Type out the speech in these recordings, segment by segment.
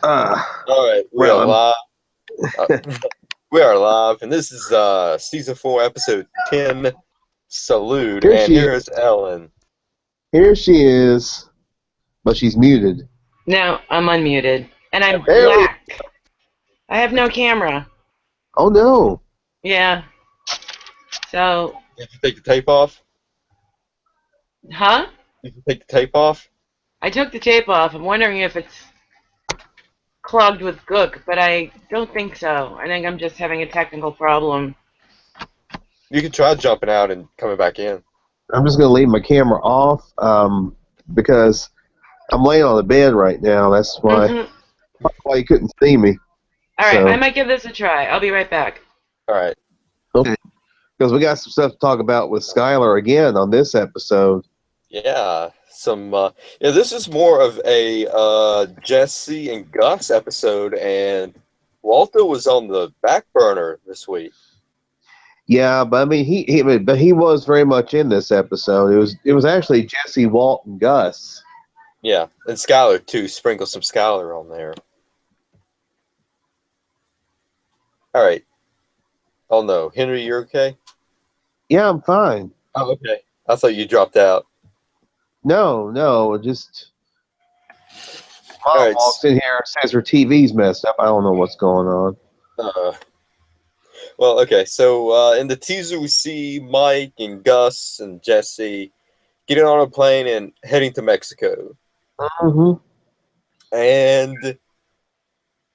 All right, we are live. Uh, we are live, and this is season 4, episode 10, Salud. Here And she here is. is Ellen. Here she is, but she's muted. No, I'm unmuted. And I'm There we. black. I have no camera. Oh no. Yeah. So, Did you take the tape off? huh? Did you take the tape off? I took the tape off. I'm wondering if it's clogged with gook, but I don't think so. I think I'm just having a technical problem. You can try jumping out and coming back in. I'm just gonna leave my camera off because I'm laying on the bed right now. That's why you couldn't see me. All right, So. I might give this a try. I'll be right back. All right. Okay. Because we got some stuff to talk about with Skyler again on this episode. Yeah. This is more of a Jesse and Gus episode, and Walter was on the back burner this week. Yeah, but I mean, he was very much in this episode. It was actually Jesse, Walt, and Gus. Yeah, and Skyler too. Sprinkle some Skyler on there. All right. Oh no, Henry, you're okay? Yeah, I'm fine. Oh, okay. I thought you dropped out. No, just Mom All right. walks in here and says her TV's messed up. I don't know what's going on. Well, okay. So in the teaser, we see Mike and Gus and Jesse getting on a plane and heading to Mexico. Mm-hmm. And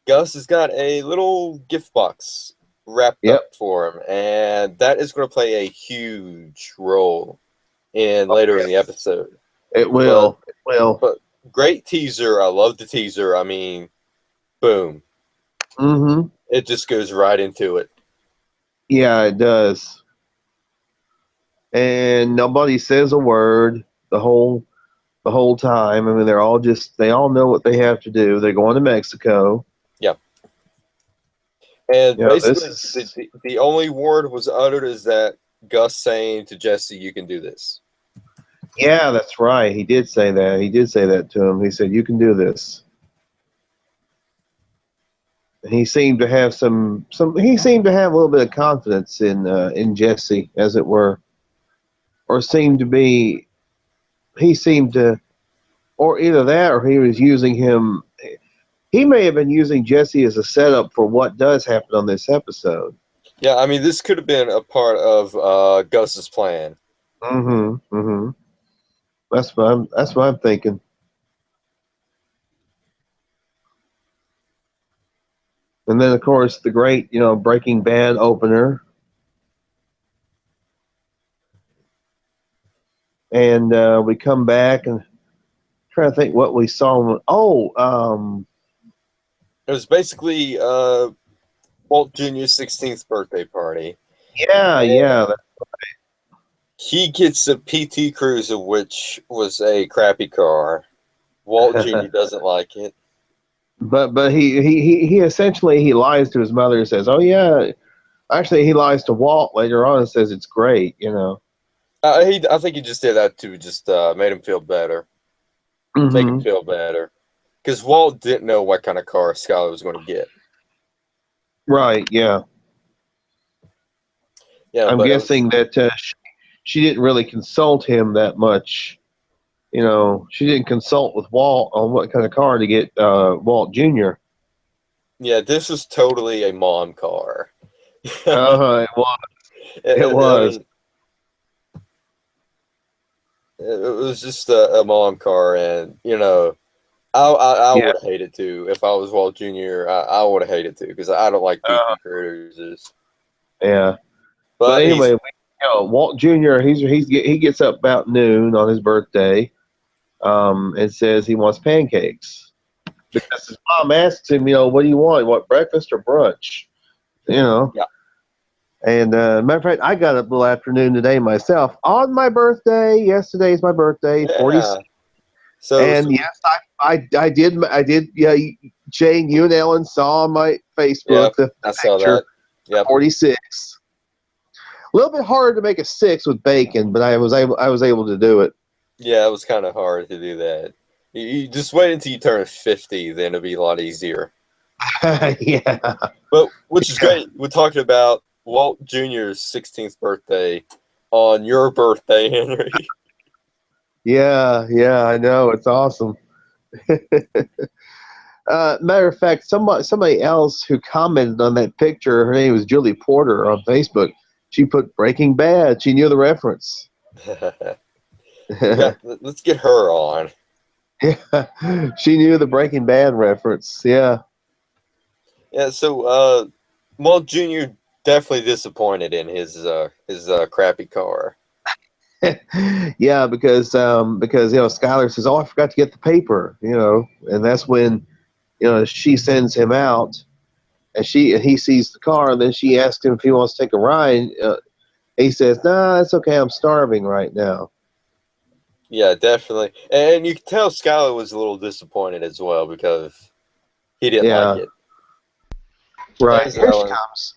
Gus has got a little gift box wrapped up for him, and that is going to play a huge role later in the episode. It will. But great teaser. I love the teaser. I mean, boom. Mm-hmm. It just goes right into it. Yeah, it does. And nobody says a word the whole time. I mean, they all know what they have to do. They're going to Mexico. Yep. And basically, the only word was uttered is that Gus saying to Jesse, "You can do this." Yeah, that's right. He did say that. He did say that to him. He said, "You can do this." He seemed to have he seemed to have a little bit of confidence in Jesse, as it were, or or either that, or he was using him. He may have been using Jesse as a setup for what does happen on this episode. Yeah, I mean, this could have been a part of Gus's plan. Mm-hmm. Mm-hmm. That's what I'm thinking. And then, of course, the great, Breaking Bad opener. And we come back and try to think what we saw. It was basically Walt Jr.'s 16th birthday party. Yeah. He gets a PT Cruiser, which was a crappy car. Walt Jr. doesn't like it. But he essentially lies to his mother and says, "Oh yeah." Actually, he lies to Walt later on and says it's great. I think he just did that to just made him feel better. Mm-hmm. Make him feel better. Because Walt didn't know what kind of car Skyler was going to get. Right, yeah. Yeah, I'm guessing that she didn't really consult him that much. She didn't consult with Walt on what kind of car to get Walt Jr. Yeah, this was totally a mom car. It was. It was. It was just a mom car, and I would have hated to if I was Walt Jr. I would have hated to because I don't like PT Cruisers. Yeah, but anyway, Walt Jr. He gets up about noon on his birthday, and says he wants pancakes because his mom asks him, what do you want? You want breakfast or brunch? Yeah. And matter of fact, I got up a little afternoon today myself on my birthday. Yesterday's my birthday, 46. Yes, I did. Yeah, Jane, you and Ellen saw on my Facebook the I picture. saw that. Yeah, 46. A little bit harder to make a 6 with bacon, but I was able to do it. Yeah, it was kind of hard to do that. You just wait until you turn 50, then it'll be a lot easier. Yeah. But which is great. We're talking about Walt Jr.'s 16th birthday on your birthday, Henry. Yeah, I know. It's awesome. Matter of fact, somebody else who commented on that picture, her name was Julie Porter on Facebook. She put Breaking Bad. She knew the reference. Let's get her on. Yeah, she knew the Breaking Bad reference. Yeah. Yeah. So, Walt Jr. definitely disappointed in his crappy car. Yeah, because Skyler says, "Oh, I forgot to get the paper," and that's when she sends him out, and he sees the car, and then she asks him if he wants to take a ride. He says, "Nah, that's okay. I'm starving right now." Yeah, definitely. And you can tell Skyler was a little disappointed as well because he didn't like it. Right. Here she comes.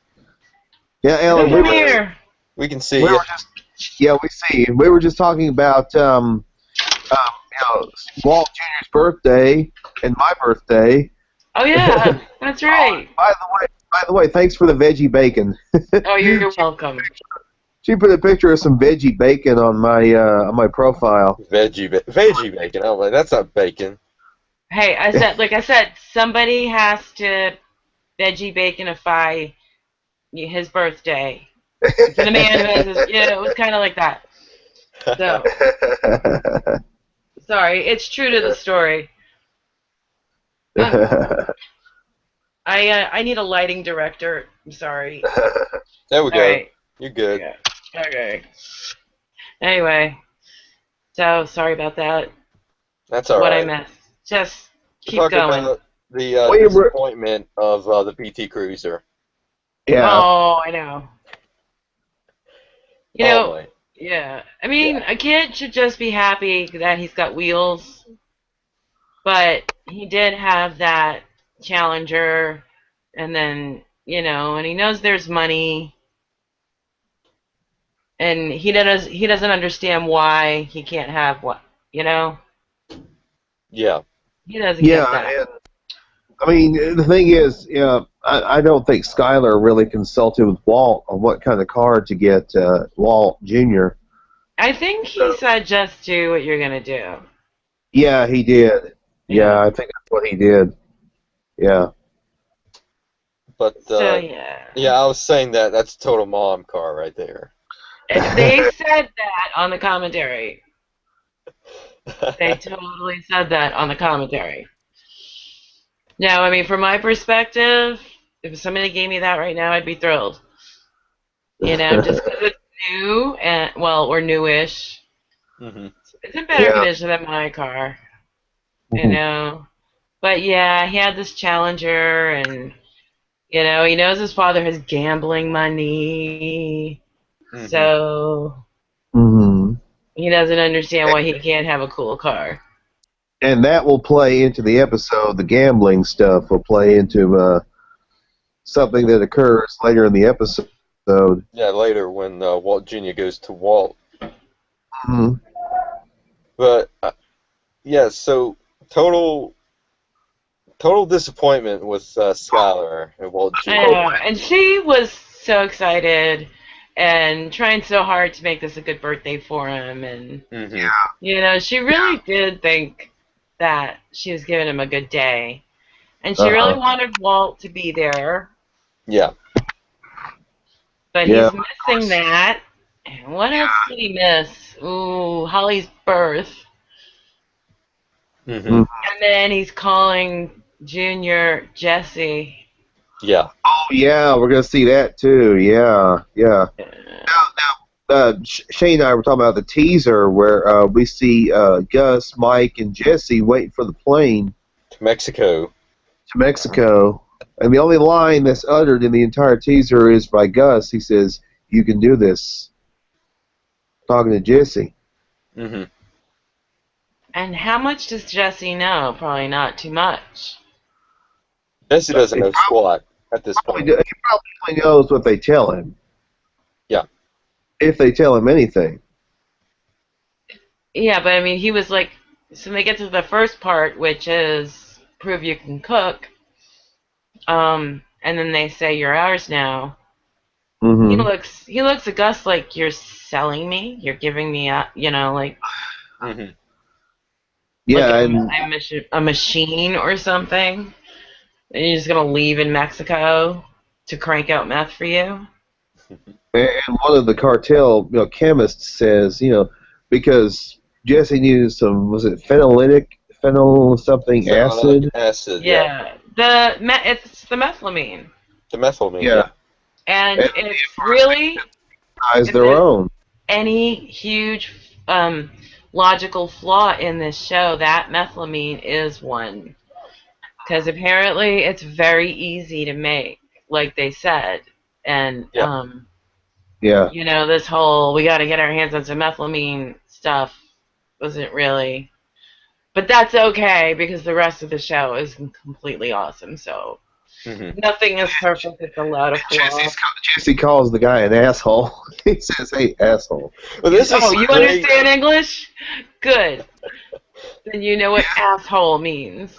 Yeah, Ellen, Come here. We can see you. We see. We were just talking about Walt Jr.'s birthday and my birthday. Oh yeah, that's right. By the way, thanks for the veggie bacon. Oh, you're welcome. She put a picture of some veggie bacon on my profile. Veggie bacon. Oh, that's not bacon. Hey, like I said, somebody has to veggie baconify his birthday. For the man who has it was kind of like that. So, sorry, it's true to the story. I need a lighting director. I'm sorry. There we go. Right. You're good. Okay. Anyway, so sorry about that. That's all right. What I missed. Just keep going. About the disappointment of the PT Cruiser. Yeah. Oh, I know. Yeah. I mean, a kid should just be happy that he's got wheels. But he did have that Challenger, and then, and he knows there's money. And he doesn't understand why he can't have what, Yeah. He doesn't get that. And, I mean, the thing is, I don't think Skyler really consulted with Walt on what kind of car to get Walt Jr. I think he said just do what you're going to do. Yeah, he did. Yeah, I think that's what he did. Yeah. But, yeah, I was saying that's a total mom car right there. They said that on the commentary. They totally said that on the commentary. No, I mean, from my perspective, if somebody gave me that right now, I'd be thrilled. Just because it's new, or newish. Mm-hmm. It's in better condition than my car. But yeah, he had this Challenger, and, he knows his father has gambling money. Mm-hmm. So he doesn't understand why he can't have a cool car. And that will play into the episode. The gambling stuff will play into something that occurs later in the episode. Yeah, later when Walt Jr. goes to Walt. Mm-hmm. But, so total disappointment with Skyler and Walt Jr. I know, and she was so excited and trying so hard to make this a good birthday for him, and she really did think that she was giving him a good day, and she really wanted Walt to be there. Yeah. But he's missing that. And what else did he miss? Ooh, Holly's birth. Mm-hmm. And then he's calling Junior Jesse. Yeah. Oh yeah, we're gonna see that too. Yeah. Now, Shane and I were talking about the teaser where we see Gus, Mike, and Jesse waiting for the plane to Mexico. And the only line that's uttered in the entire teaser is by Gus. He says, "You can do this." Talking to Jesse. Mm-hmm. And how much does Jesse know? Probably not too much. Jesse doesn't know squat at this point. He probably only knows what they tell him. Yeah. If they tell him anything. Yeah, but I mean, he was like So they get to the first part, which is prove you can cook. And then they say you're ours now. Mm-hmm. He looks at Gus like you're selling me. You're giving me up. Like Mm-hmm. Yeah, like and I'm a machine or something. And you're just gonna leave in Mexico to crank out meth for you. one of the cartel chemists says because Jesse needed some, was it phenyl something Phenolic acid? acid, yeah. Yeah, it's the methylamine, The methylamine, Yeah, yeah. and and it's really, guys if their there's own. any huge logical flaw in this show, that methylamine is one. Because apparently it's very easy to make, like they said. And, Yeah. Yeah, this whole we got to get our hands on some methylamine stuff wasn't really. But that's okay because the rest of the show is completely awesome. So Mm-hmm. nothing is perfect. It's allowed a flaw. Jesse calls the guy an asshole. He says, "Hey, asshole." Well, this is You great. understand English? Good. Then you know what asshole means.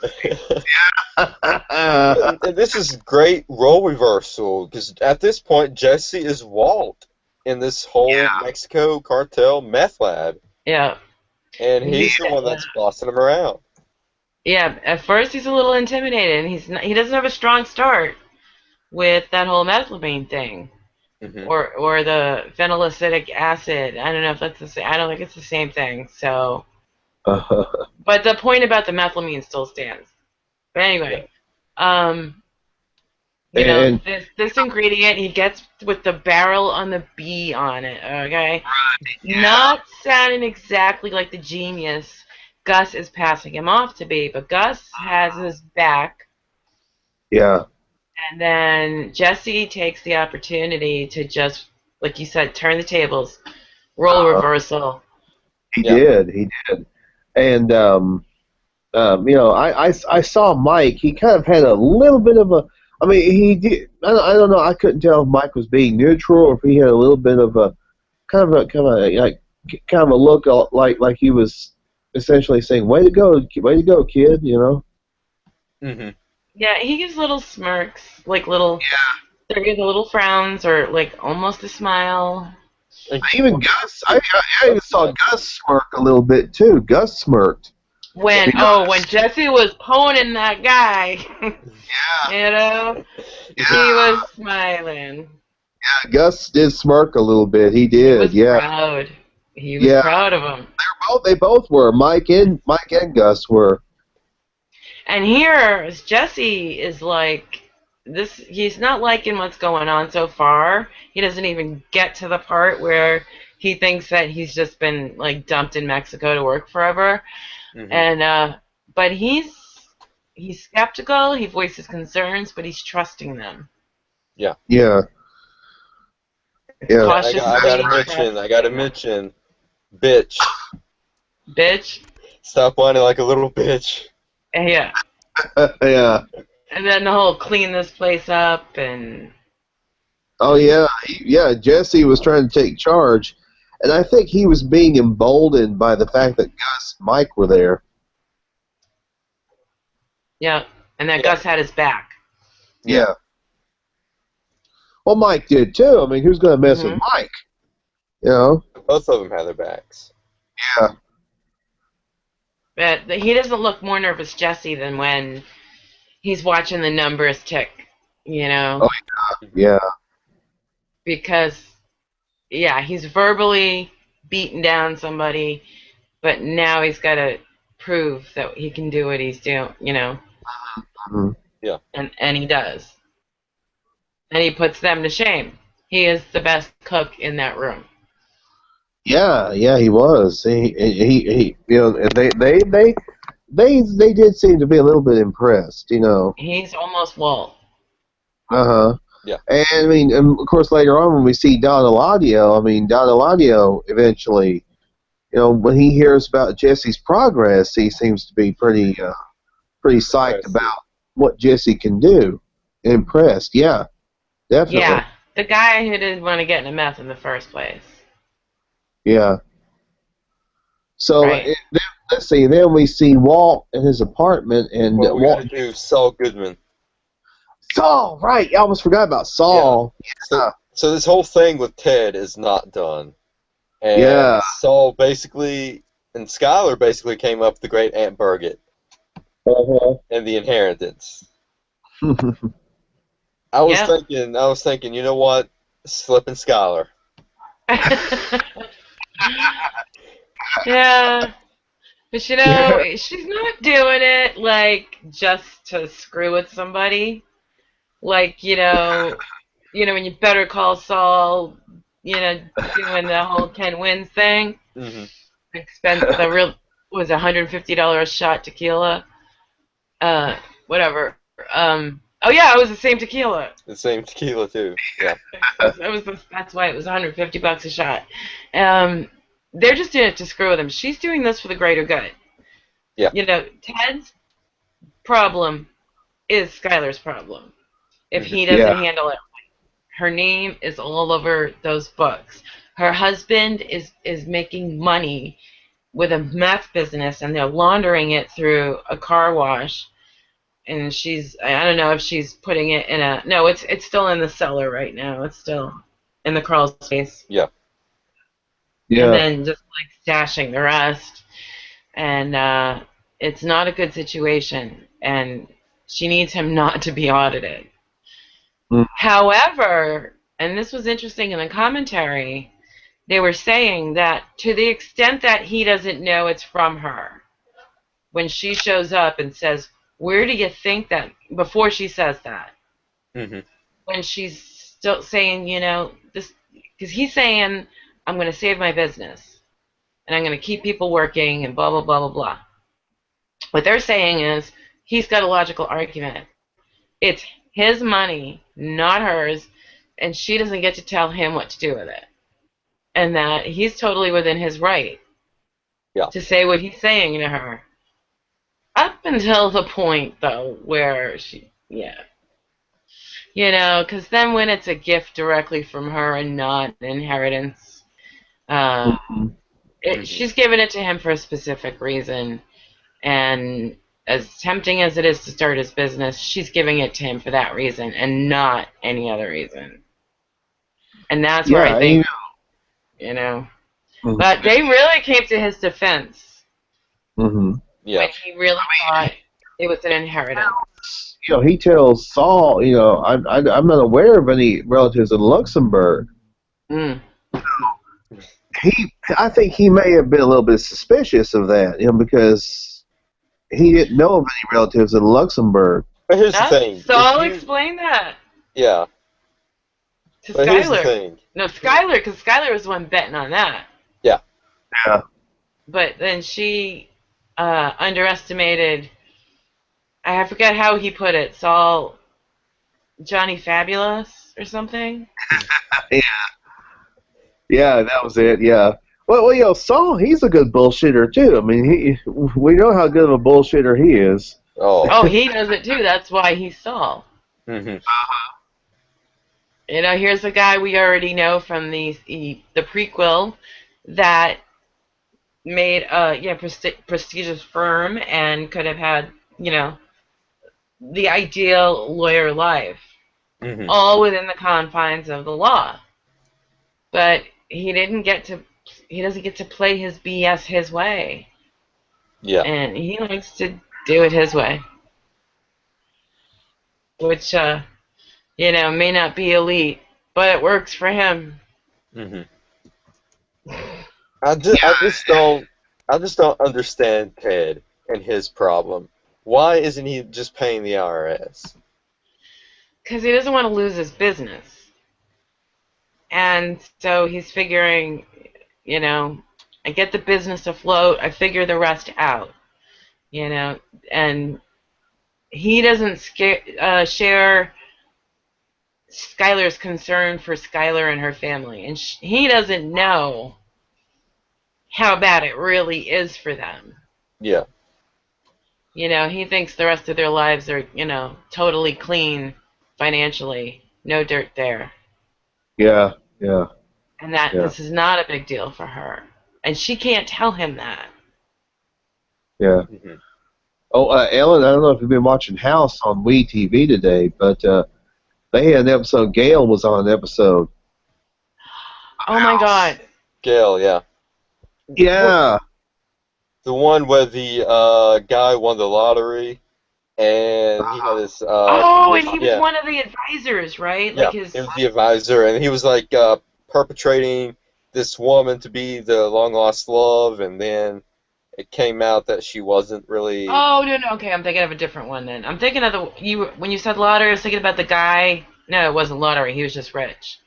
And this is great role reversal because at this point Jesse is Walt in this whole Mexico cartel meth lab, Yeah. and he's the one that's bossing him around. Yeah. At first he's a little intimidated. He doesn't have a strong start with that whole methylamine thing. Mm-hmm. Or the phenylacetic acid. I don't know if that's the same. I don't think it's the same thing. So, but the point about the methylamine still stands. But anyway, this ingredient he gets with the barrel on the B on it. Okay, not sounding exactly like the genius Gus is passing him off to be, but Gus has his back. Yeah. And then Jesse takes the opportunity to just, like you said, turn the tables, role reversal. He did. And I saw Mike. He kind of had a little bit of a. I mean, he did. I don't know. I couldn't tell if Mike was being neutral or if he had a little bit of a kind of a look like he was essentially saying, way to go, kid," Mm-hmm. Yeah, he gives little smirks, like little. There is little frowns or like almost a smile. Even Gus, I even saw Gus smirk a little bit too. Gus smirked. When Jesse was poning that guy, he was smiling. Yeah, Gus did smirk a little bit. He did. He was proud. He was proud of him. They both were. Mike and Gus were. And here, Jesse is like this. He's not liking what's going on so far. He doesn't even get to the part where he thinks that he's just been like dumped in Mexico to work forever. Mm-hmm. And but he's skeptical. He voices concerns, but he's trusting them. Yeah. Yeah. Yeah. I gotta mention, bitch. Bitch. Stop whining like a little bitch. Yeah. Yeah. And then the whole clean this place up and. Oh yeah, Jesse was trying to take charge, and I think he was being emboldened by the fact that Gus and Mike were there. Yeah, and that Gus had his back. Yeah. Well, Mike did too. I mean, who's going to mess with Mike? Both of them had their backs. Yeah. But he doesn't look more nervous, Jesse, than when he's watching the numbers tick. Oh yeah. Because, he's verbally beaten down somebody, but now he's got to prove that he can do what he's doing, Mm-hmm. Yeah. And he does. And he puts them to shame. He is the best cook in that room. Yeah, he was. He they did seem to be a little bit impressed, He's almost Walt. Yeah. And I mean, and of course, later on when we see Don Eladio eventually, when he hears about Jesse's progress, he seems to be pretty psyched about what Jesse can do. Impressed, yeah, definitely. Yeah, the guy who didn't want to get into meth in the first place. Yeah. So let's see. Then we see Walt in his apartment, and well, we Walt. gotta do Saul Goodman. Saul, right? I almost forgot about Saul. Yeah. So this whole thing with Ted is not done, and Saul basically and Skyler basically came up with the great Aunt Birgit and the inheritance. I was thinking, you know what? Slipping Skyler. Yeah. But you know, she's not doing it like just to screw with somebody. Like, when you Better Call Saul, doing the whole Ken Wins thing. Mm-hmm. Was $150 a shot tequila. Whatever. Oh yeah, it was the same tequila. The same tequila too. Yeah. That's why it was $150 a shot. They're just doing it to screw with him. She's doing this for the greater good. Yeah. Ted's problem is Skyler's problem. If he doesn't handle it, her name is all over those books. Her husband is making money with a meth business, and they're laundering it through a car wash. And I don't know if she's putting it in no, it's still in the cellar right now. It's still in the crawl space. Yeah. Yeah. And then just like stashing the rest. And it's not a good situation. And she needs him not to be audited. However, and this was interesting in the commentary, they were saying that to the extent that he doesn't know it's from her, when she shows up and says, "Where do you think that?" Before she says that, when she's still saying, this, because he's saying, "I'm going to save my business, and I'm going to keep people working, and blah blah blah blah blah." What they're saying is he's got a logical argument. It's his money, not hers, and she doesn't get to tell him what to do with it, and that he's totally within his right to say what he's saying to her. Up until the point, though, where because then when it's a gift directly from her and not an inheritance, she's given it to him for a specific reason, and as tempting as it is to start his business, she's giving it to him for that reason and not any other reason. And that's where I think, but they really came to his defense. Yeah. When he really thought it was an inheritance. He tells Saul, I'm not aware of any relatives in Luxembourg. I think he may have been a little bit suspicious of that, because he didn't know of any relatives in Luxembourg. But here's the thing. Saul explained that. Yeah. To Skyler. Here's the thing. No, Skyler, because Skyler was the one betting on that. Yeah. Yeah. But then she underestimated, I forget how he put it, Saul, Johnny Fabulous or something? Yeah, that was it, yeah. Well, Saul, he's a good bullshitter, too. I mean, we know how good of a bullshitter he is. Oh, he knows it, too. That's why he's Saul. Here's a guy we already know from the prequel that made a prestigious firm and could have had, the ideal lawyer life, all within the confines of the law. But he doesn't get to play his BS his way. Yeah. And he likes to do it his way. Which, may not be elite, but it works for him. I just don't understand Ted and his problem. Why isn't he just paying the IRS? Because he doesn't want to lose his business. And so he's figuring, I get the business afloat, I figure the rest out. And he doesn't share Skyler's concern for Skyler and her family. And he doesn't know how bad it really is for them. Yeah. He thinks the rest of their lives are, totally clean financially. No dirt there. Yeah, yeah. And that this is not a big deal for her. And she can't tell him that. Yeah. Mm-hmm. Oh, Ellen, I don't know if you've been watching House on WeTV today, but they had an episode. Gail was on an episode. Oh my God. Gail, yeah. Yeah. The one where the guy won the lottery, and he had this Oh, and he was yeah, one of the advisors, right? yeah, Like his. he was the advisor, and he was like perpetrating this woman to be the long lost love, and then it came out that she wasn't really. Oh no. Okay, I'm thinking of a different one then. I'm thinking of when you said lottery. I was thinking about the guy. No, it wasn't lottery. He was just rich.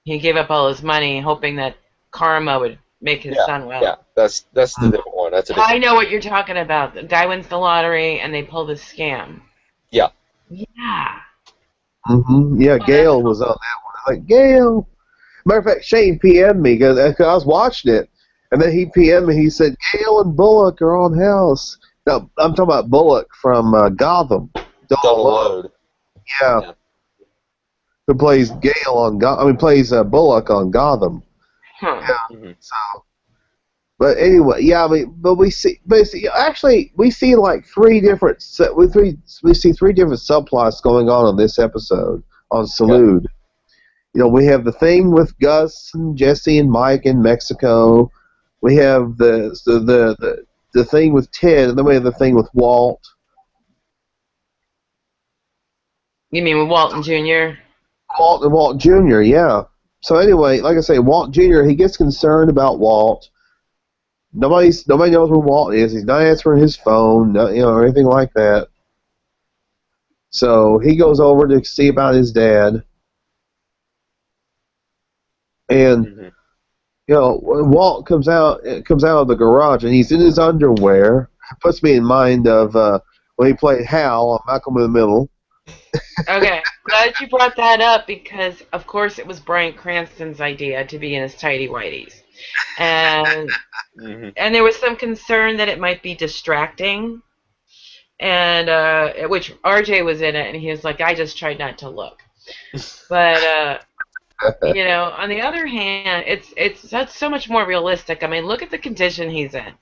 He gave up all his money, hoping that karma would make his son well. Yeah, that's the different one. That's a different I know what you're talking about. The guy wins the lottery, and they pull the scam. Yeah. Yeah. Mm-hmm. Yeah, Gail was on that one. Like, Gail. Matter of fact, Shane PM'd me because I was watching it, and then he PM'd me. He said, Gail and Bullock are on House. No, I'm talking about Bullock from Gotham. Double Load. Yeah. Who plays Gail on plays Bullock on Gotham. Huh. Yeah. Mm-hmm. So, but anyway, yeah. We see like three different we see three different subplots going on in this episode on Salud. Yeah. We have the thing with Gus and Jesse and Mike in Mexico. We have the thing with Ted, and then we have the thing with Walt. You mean with Walt Jr.? Walt Jr., yeah. So anyway, like I say, Walt Jr., he gets concerned about Walt. Nobody knows where Walt is. He's not answering his phone, or anything like that. So he goes over to see about his dad. And Walt comes out of the garage, and he's in his underwear. It puts me in mind of when he played Hal on Malcolm in the Middle. Okay, glad you brought that up because, of course, it was Bryan Cranston's idea to be in his tighty whities, and and there was some concern that it might be distracting, and which RJ was in it, and he was like, "I just tried not to look," but on the other hand, that's so much more realistic. I mean, look at the condition he's in.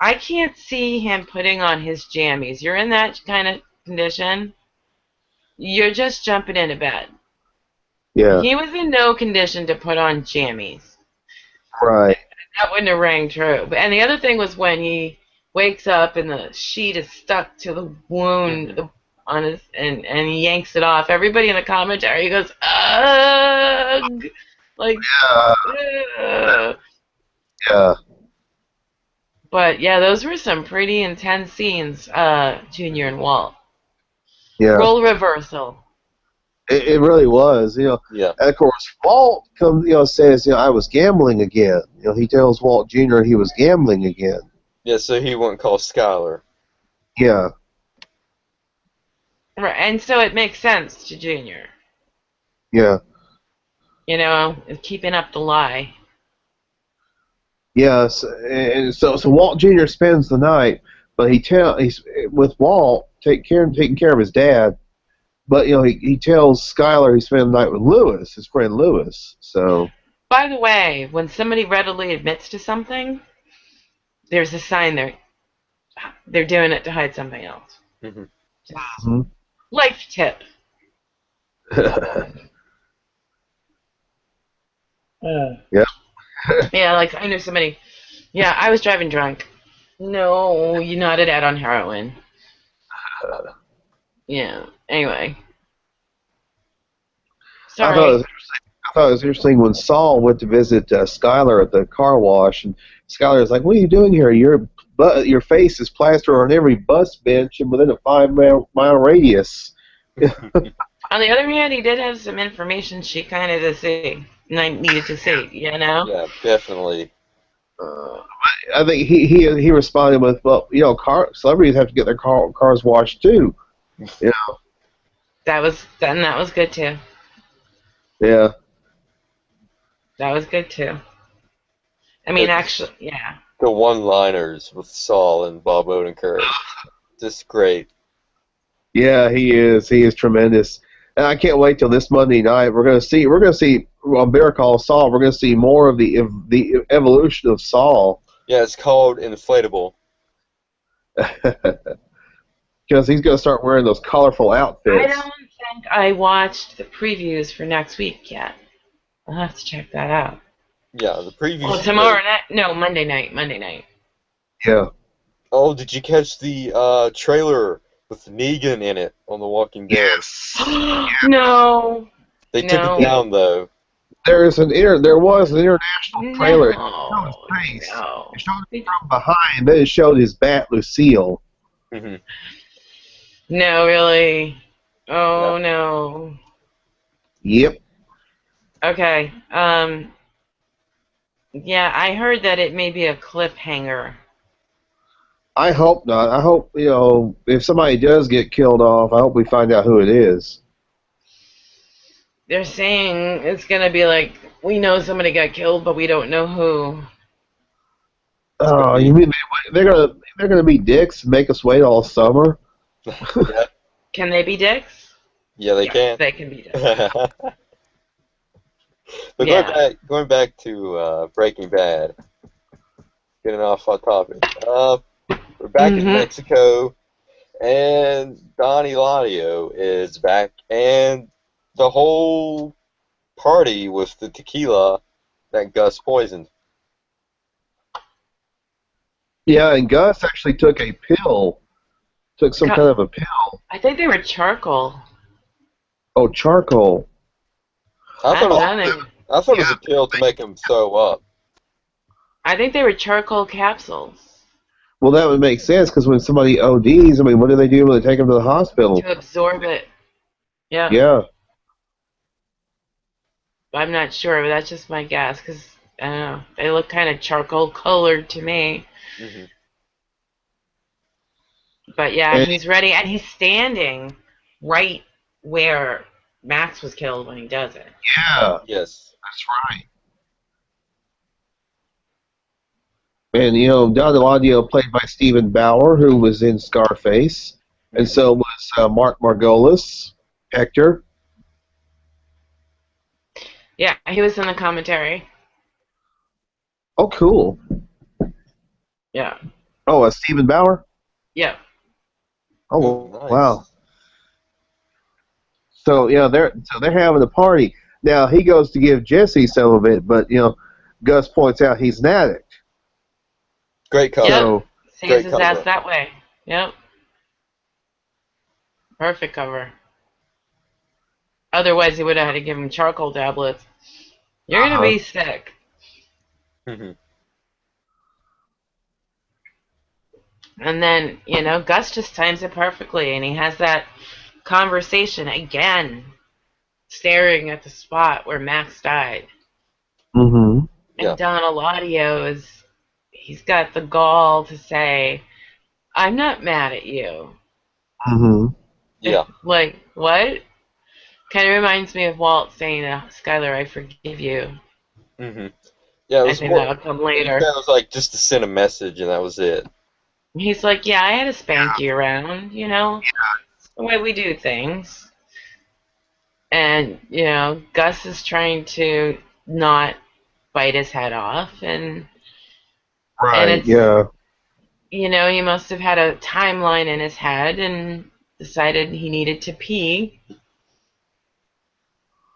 I can't see him putting on his jammies. You're in that kind of condition, you're just jumping into bed. Yeah. He was in no condition to put on jammies. Right. That wouldn't have rang true. And the other thing was when he wakes up and the sheet is stuck to the wound on his, and he yanks it off. Everybody in the commentary goes, ugh! Like, ugh. Yeah. But yeah, those were some pretty intense scenes, Junior and Walt. Yeah. Role reversal. It really was, Yeah. And of course, Walt comes, says, I was gambling again. He tells Walt Jr. he was gambling again. Yeah, so he wouldn't call Skyler. Yeah. Right, and so it makes sense to Junior. Yeah. Keeping up the lie. Yes, and so Walt Jr. spends the night, but he's with Walt taking care of his dad, but he tells Skyler he's spending the night with Lewis, his friend Lewis. So. By the way, when somebody readily admits to something, there's a sign they're doing it to hide something else. Mm-hmm. Life tip. Yeah. Yeah, like I know somebody. Yeah, I was driving drunk. No, you nodded out on heroin. Yeah. Anyway. Sorry. I thought it was interesting when Saul went to visit Skyler at the car wash, and Skyler was like, "What are you doing here? Your face is plastered on every bus bench and within a 5-mile radius." On the other hand, he did have some information she kind of needed to see, Yeah, definitely. I think he responded with, "Well, celebrities have to get their cars washed too." That was good too. Yeah. That was good too. I mean, actually, yeah. The one-liners with Saul and Bob Odenkirk, just great. Yeah, he is. He is tremendous, and I can't wait till this Monday night. We're gonna see on Better Call Saul. We're gonna see more of the evolution of Saul. Yeah, it's called inflatable. Because he's going to start wearing those colorful outfits. I don't think I watched the previews for next week yet. I'll have to check that out. Yeah, the previews. Well, tomorrow night? No, Monday night. Monday night. Yeah. Oh, did you catch the trailer with Negan in it on The Walking Dead? Yes. No. They took it down though. There was an international trailer. It showed his face. No. It showed him from behind. Then it showed his bat, Lucille. Mm-hmm. No, really. Oh no. Yep. Okay. Yeah, I heard that it may be a cliffhanger. I hope not. I hope, if somebody does get killed off, I hope we find out who it is. They're saying it's gonna be like, we know somebody got killed, but we don't know who. Oh, you mean they're gonna be dicks and make us wait all summer? Yeah. Can they be dicks? Yeah, they can. They can be dicks. But going back to Breaking Bad, getting off our topic. We're back in Mexico, and Don Eladio is back, and the whole party with the tequila that Gus poisoned. Yeah, and Gus actually took a pill. Took some kind of a pill. I think they were charcoal. Oh, charcoal. I thought it was a pill to make him throw up. I think they were charcoal capsules. Well, that would make sense, because when somebody ODs, I mean, what do they do when they take them to the hospital? To absorb it. Yeah. Yeah. I'm not sure, but that's just my guess, because, I don't know, they look kind of charcoal colored to me. Mm-hmm. But yeah, he's ready, and he's standing right where Max was killed when he does it. Yeah. Yes. That's right. And, Don Eladio played by Stephen Bauer, who was in Scarface. And so was Mark Margolis, Hector. Yeah, he was in the commentary. Oh, cool. Yeah. Oh, Stephen Bauer? Yeah. Oh, nice. Wow. So, they're having a party. Now, he goes to give Jesse some of it, but, Gus points out he's an addict. Great cover. Yep. Sees his ass that way. Yep. Perfect cover. Otherwise, he would have had to give him charcoal tablets. You're going to be sick. Mm-hmm. And then, Gus just times it perfectly, and he has that conversation again, staring at the spot where Max died. Mm-hmm. And Don Eladio he's got the gall to say, I'm not mad at you. Mm-hmm. Yeah. Like, what? Kind of reminds me of Walt saying, Skyler, I forgive you. Mm-hmm. Yeah, it was I think that'll come later. That was like just to send a message, and that was it. He's like, yeah, I had to spank you around, It's the way we do things. And, Gus is trying to not bite his head off, and Right, he must have had a timeline in his head and decided he needed to pee,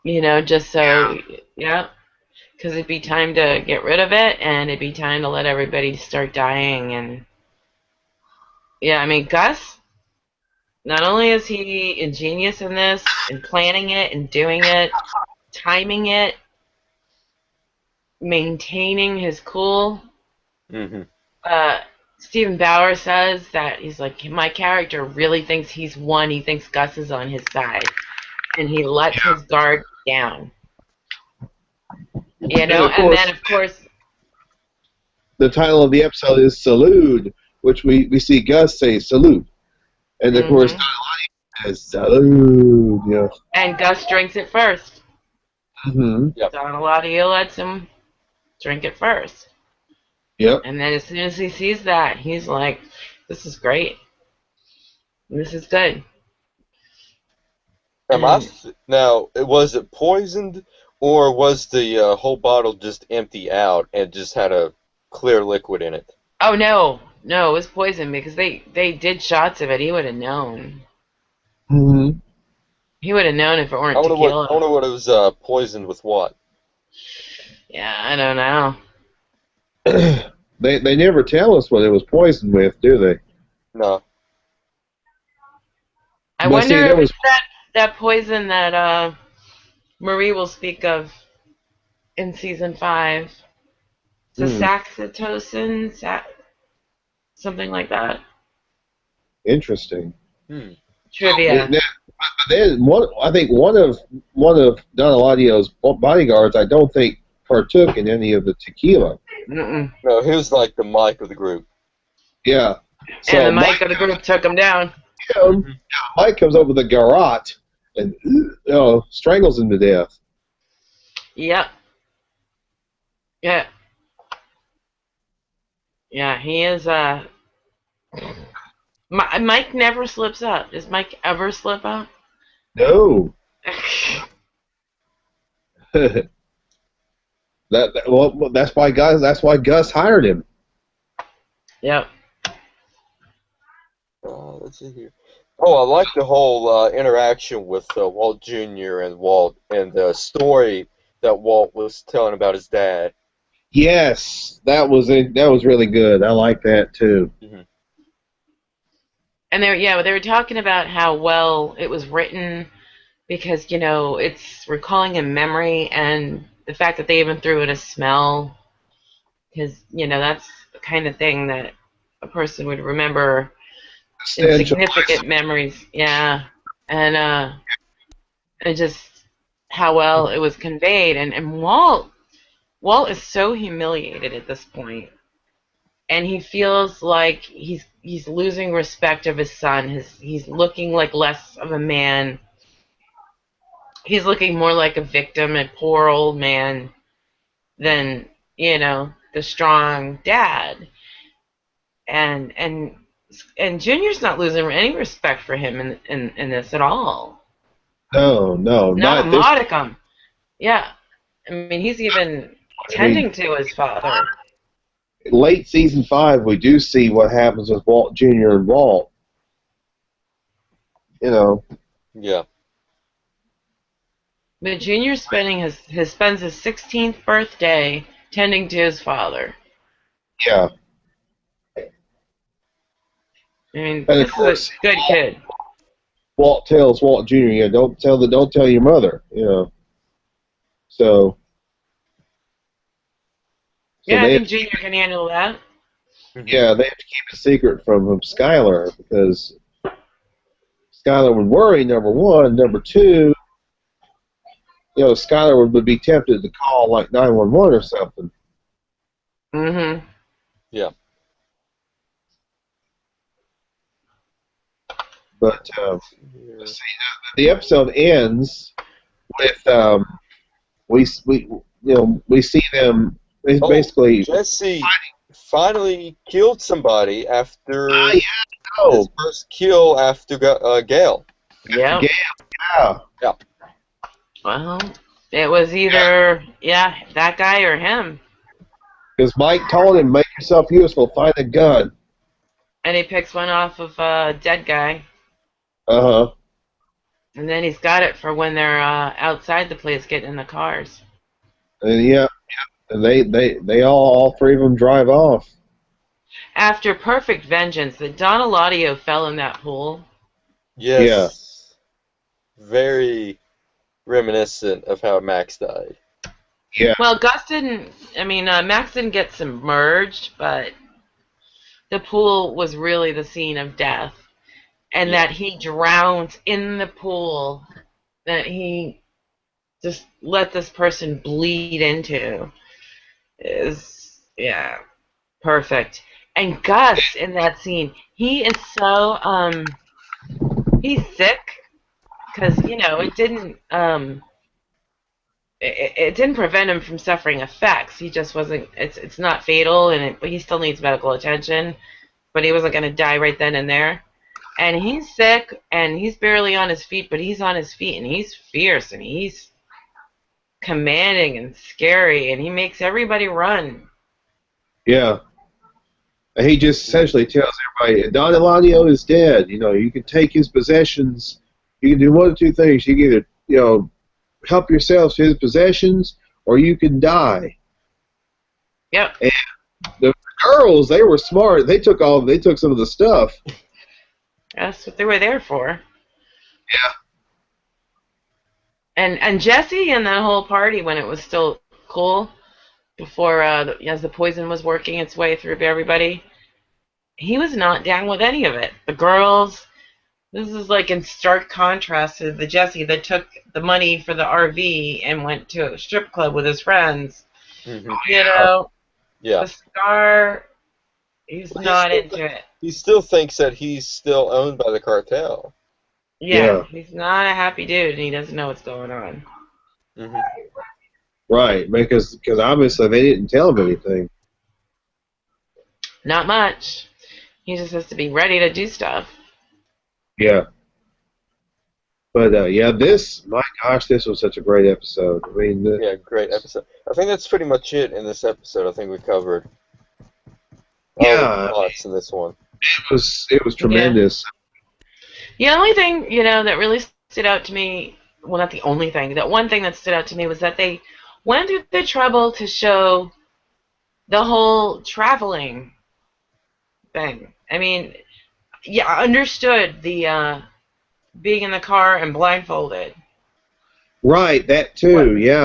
just so, because it'd be time to get rid of it, and it'd be time to let everybody start dying, and, Gus, not only is he ingenious in this, and planning it, and doing it, timing it, maintaining his cool. Mm-hmm. Stephen Bauer says that he's like, my character really thinks he's won. He thinks Gus is on his side, and he lets his guard down. And then of course, the title of the episode is Salud, which we see Gus say Salud, and of course Don Eladio says Salud. Yeah. And Gus drinks it first. Mm-hmm. Yep. Don Eladio lets him drink it first. Yep. And then as soon as he sees that, he's like, this is great. This is good. Now, was it poisoned, or was the whole bottle just empty out and just had a clear liquid in it. Oh no, it was poison because they did shots of it. He would have known. Mm-hmm. He would have known if it weren't I tequila. wonder what it was poisoned with what. Yeah, I don't know. They never tell us what it was poisoned with, do they? No. I But see, wonder there if was it's that poison that Marie will speak of in season 5. It's a saxitoxin, something like that. interesting. Trivia. Then I think one of Don Eladio's bodyguards, I don't think partook in any of the tequila. Mm-mm. No, he was like the mic of the group. Yeah. So And the mic of the group took him down. Mike comes up with a garrote and strangles him to death. Yep. Yeah. Yeah, he is. Mike never slips up. Does Mike ever slip up? No. That's why Gus hired him. Yep. Let's see here. Oh, I like the whole interaction with Walt Jr. and Walt, and the story that Walt was telling about his dad. Yes, that was really good. I like that too. Mm-hmm. And they were talking about how well it was written because it's recalling a memory, and the fact that they even threw in a smell, because that's the kind of thing that a person would remember in significant memories. Yeah, and just how well it was conveyed, and Walt is so humiliated at this point, and he feels like he's losing respect of his son. He's looking like less of a man. He's looking more like a victim, a poor old man, than the strong dad. And Junior's not losing any respect for him in this at all. No, not a modicum. Yeah, I mean he's even tending to his father. Late season 5, we do see what happens with Walt Jr. and Walt. Yeah. But Junior spends his 16th birthday tending to his father. Yeah. I mean, this is a good kid. Walt tells Walt Jr., don't tell your mother, So yeah, I think Junior can handle that. Yeah, they have to keep a secret from Skyler because Skyler would worry, number one. Number two, Skyler would be tempted to call like 911 or something. Mm-hmm. Yeah. But see, the episode ends with we see them basically. Jesse finally killed somebody after his first kill after Gale. Yeah. Yeah. Well, it was either that guy or him. Because Mike told him, "Make yourself useful. Find a gun." And he picks one off of a dead guy. Uh-huh. And then he's got it for when they're outside the place getting in the cars. And and they all three of them drive off. After perfect vengeance, that Don Eladio fell in that pool. Yes. Yeah. Very reminiscent of how Max died. Yeah. Well, Max didn't get submerged, but the pool was really the scene of death. And that he drowned in the pool, that he just let this person bleed into, is, perfect. And Gus in that scene, he is so, he's sick, because, it didn't prevent him from suffering effects. He just wasn't, it's not fatal, but he still needs medical attention, but he wasn't going to die right then and there. And he's sick, and he's barely on his feet, but he's on his feet, and he's fierce, and he's commanding and scary, and he makes everybody run. Yeah. And he just essentially tells everybody, Don Eladio is dead. You know, you can take his possessions. You can do one of two things. You can either, you know, help yourselves to his possessions, or you can die. Yep. And the girls, they were smart. They took some of the stuff. That's what they were there for. Yeah. And Jesse and the whole party, when it was still cool, before as the poison was working its way through everybody, he was not down with any of it. The girls, this is like in stark contrast to the Jesse that took the money for the RV and went to a strip club with his friends. Mm-hmm. You know, yeah. The Scar, he's not into it. He still thinks that he's still owned by the cartel. Yeah, he's not a happy dude, and he doesn't know what's going on. Mm-hmm. Right, because obviously they didn't tell him anything. Not much. He just has to be ready to do stuff. Yeah. But my gosh, this was such a great episode. I mean, great episode. I think that's pretty much it in this episode. I think we covered all the plots in this one. It was tremendous. Yeah. The only thing, that really stood out to me, well, not the only thing, that one thing that stood out to me was that they went through the trouble to show the whole traveling thing. I mean, yeah, I understood the being in the car and blindfolded. Right, that too, yeah.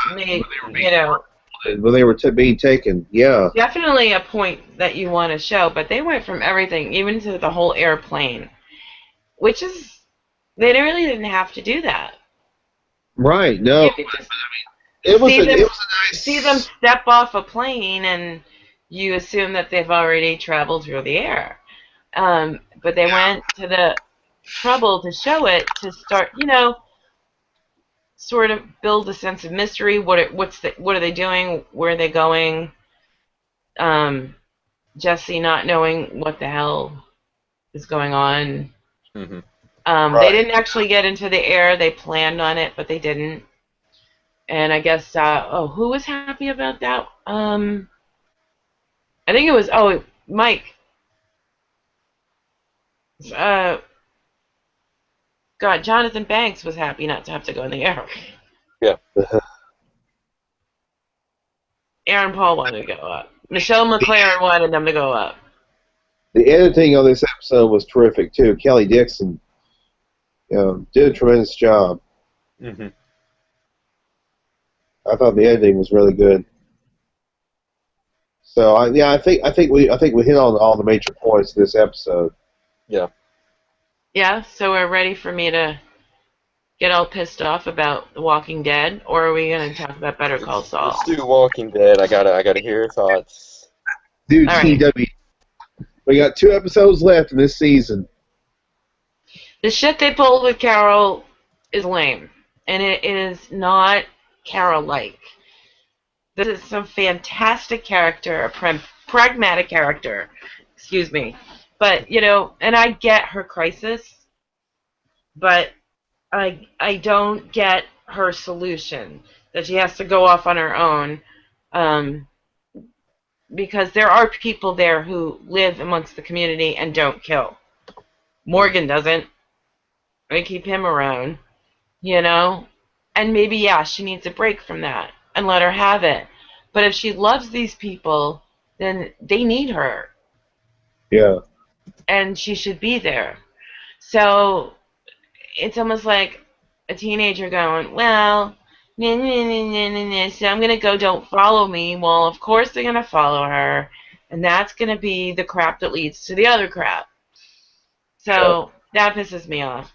When they were being taken, yeah. Definitely a point that you want to show, but they went from everything, even to the whole airplane, which is, they really didn't have to do that. Right, no. It was a nice... See them step off a plane, and you assume that they've already traveled through the air. But they went to the trouble to show it, to start, sort of build a sense of mystery. What are they doing? Where are they going? Jesse not knowing what the hell is going on. Mm-hmm. They didn't actually get into the air. They planned on it, but they didn't. And I guess, who was happy about that? I think it was, Mike. God, Jonathan Banks was happy not to have to go in the air. Yeah. Aaron Paul wanted to go up. Michelle McLaren wanted them to go up. The editing on this episode was terrific, too. Kelly Dixon did a tremendous job. Mm-hmm. I thought the editing was really good. So I think we hit on all the major points of this episode. Yeah. Yeah. So we're ready for me to get all pissed off about The Walking Dead, or are we going to talk about Better Call Saul? Let's do Walking Dead. I gotta hear your thoughts. Dude, CW. We got 2 episodes left in this season. The shit they pulled with Carol is lame, and it is not Carol-like. This is some fantastic character, a pragmatic character, excuse me. But, and I get her crisis, but I don't get her solution, that she has to go off on her own, because there are people there who live amongst the community and don't kill. Morgan doesn't. I keep him around, and maybe, she needs a break from that, and let her have it. But if she loves these people, then they need her. Yeah. And she should be there. So it's almost like a teenager going, well, so I'm going to go, don't follow me. Well, of course they're going to follow her, and that's going to be the crap that leads to the other crap. So that pisses me off.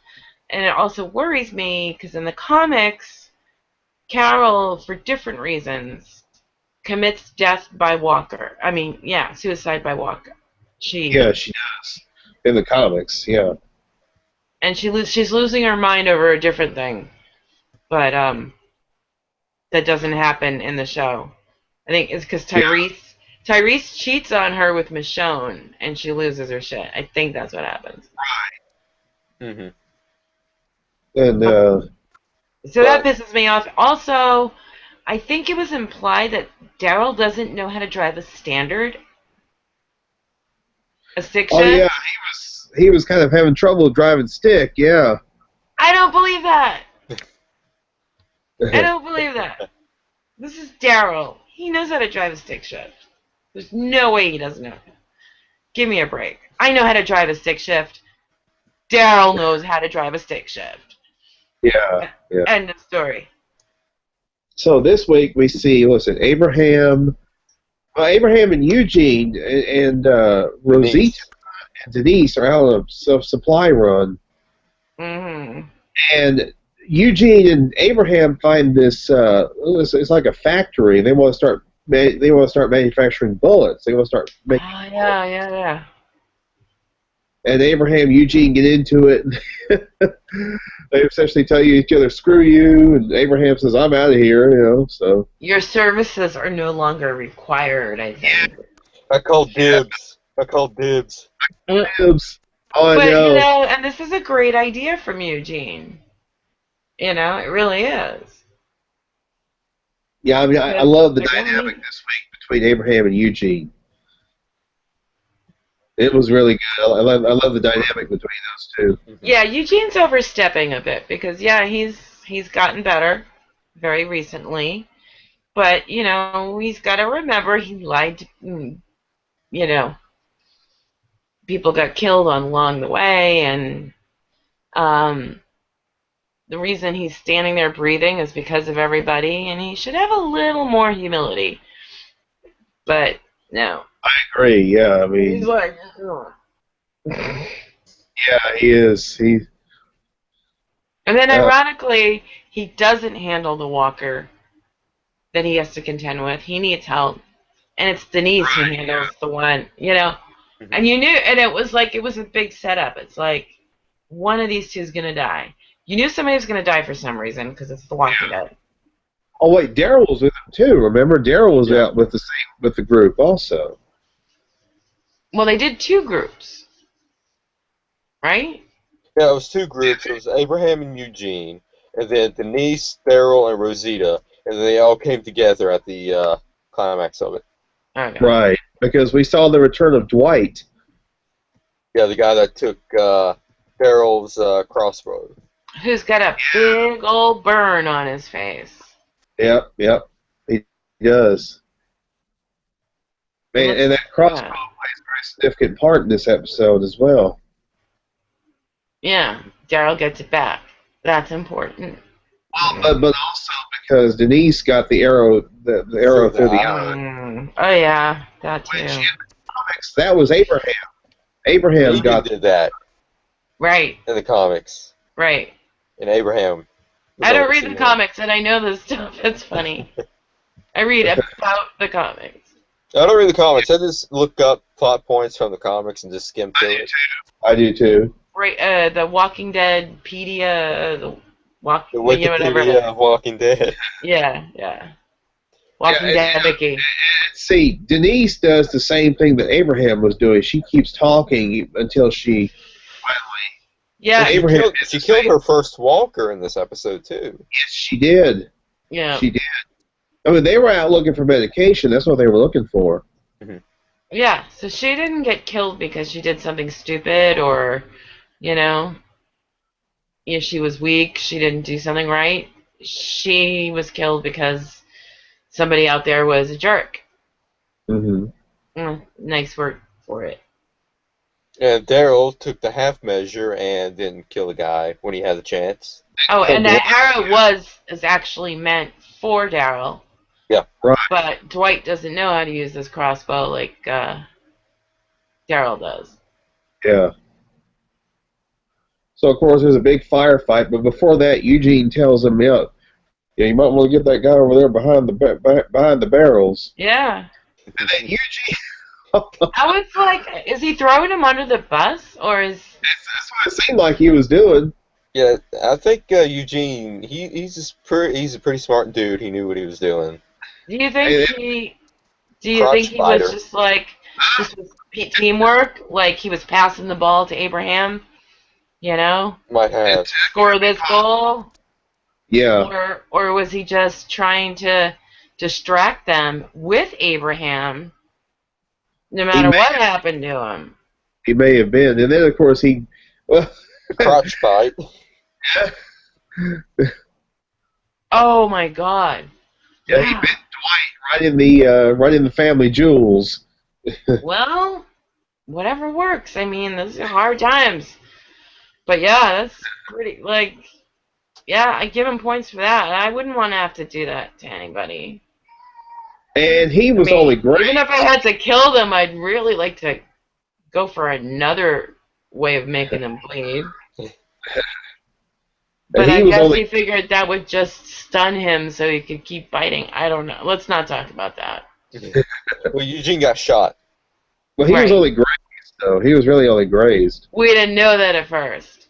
And it also worries me, because in the comics, Carol, for different reasons, commits death by Walker. I mean, suicide by Walker. She does. In the comics, yeah. And she's losing her mind over a different thing. But that doesn't happen in the show. I think it's because Tyrese cheats on her with Michonne, and she loses her shit. I think that's what happens. Right. Mm-hmm. And so that pisses me off. Also, I think it was implied that Daryl doesn't know how to drive a Standard. A stick shift? Oh, yeah, he was kind of having trouble driving stick, yeah. I don't believe that. I don't believe that. This is Daryl. He knows how to drive a stick shift. There's no way he doesn't know. Give me a break. I know how to drive a stick shift. Daryl knows how to drive a stick shift. Yeah. End of story. So this week we see, Abraham and Eugene and Rosita and Denise are out on a supply run. Mm-hmm. And Eugene and Abraham find this. It's like a factory. They want to start. They want to start manufacturing bullets. They want to start making. Oh, yeah. And Abraham and Eugene get into it. They essentially tell each other, "Screw you," and Abraham says, "I'm out of here." So your services are no longer required. I think. I call dibs. Dibs. Oh, I know. And this is a great idea from Eugene. It really is. Yeah, I mean, I love the dynamic this week between Abraham and Eugene. It was really good. I love the dynamic between those two. Yeah, Eugene's overstepping a bit because he's gotten better very recently, but he's got to remember he lied to, people got killed along the way, and the reason he's standing there breathing is because of everybody, and he should have a little more humility. But no. I agree. Yeah, I mean. He's like. Yeah, he is. And then, ironically, he doesn't handle the walker that he has to contend with. He needs help, and it's Denise who handles the one. And you knew, and it was a big setup. It's like one of these two is gonna die. You knew somebody was gonna die for some reason because it's The Walking Dead. Oh wait, Daryl was with him too. Remember, Daryl was out with the group also. Well, they did 2 groups, right? Yeah, it was 2 groups. It was Abraham and Eugene, and then Denise, Daryl, and Rosita, and they all came together at the climax of it. Okay. Right, because we saw the return of Dwight. Yeah, the guy that took Daryl's crossbow. Who's got a big old burn on his face. Yep, he does. Man, and that crossbow plays a very significant part in this episode as well. Yeah, Daryl gets it back. That's important. Well, but also because Denise got the arrow, the arrow through the eye. Oh yeah, that too. Which in the comics, that was Abraham. Abraham did that. Right. In the comics. Right. And Abraham. I don't read the comics, and I know this stuff. It's funny. I read about the comics. I don't read the comics. I just look up plot points from the comics and just skim through it. I do too. Right. The Walking Dead Pedia. The Wikipedia of Walking Dead. Yeah. Walking Dead Wiki. See, Denise does the same thing that Abraham was doing. She keeps talking until she finally. Yeah. She killed her first walker in this episode too. Yes, she did. Yeah. She did. I mean, they were out looking for medication. That's what they were looking for. Mm-hmm. Yeah, so she didn't get killed because she did something stupid or, if she was weak, she didn't do something right. She was killed because somebody out there was a jerk. Mm-hmm. Nice word for it. And Daryl took the half measure and didn't kill the guy when he had the chance. Oh, and that arrow is actually meant for Daryl. Yeah. Right. But Dwight doesn't know how to use this crossbow like Daryl does. Yeah. So, of course, there's a big firefight, but before that, Eugene tells him, you might want to get that guy over there behind the barrels. Yeah. And then Eugene... I was like, is he throwing him under the bus, or is... That's what it seemed like he was doing. Yeah, I think Eugene, he's a pretty smart dude. He knew what he was doing. Do you think he was just like, this was teamwork? Like he was passing the ball to Abraham, Might have. Score this goal? Yeah. Or was he just trying to distract them with Abraham, no matter what happened to him? He may have been. And then, of course, crotch bite. Oh my God! Yeah, he bit Dwight right in the family jewels. Well, whatever works. I mean, those are hard times. But yeah, that's pretty, yeah, I give him points for that. I wouldn't want to have to do that to anybody. And he was only great. Even if I had to kill them, I'd really like to go for another way of making them bleed. But I guess he figured that would just stun him so he could keep biting. I don't know. Let's not talk about that. Well, Eugene got shot. Well, he was only grazed, though. He was really only grazed. We didn't know that at first.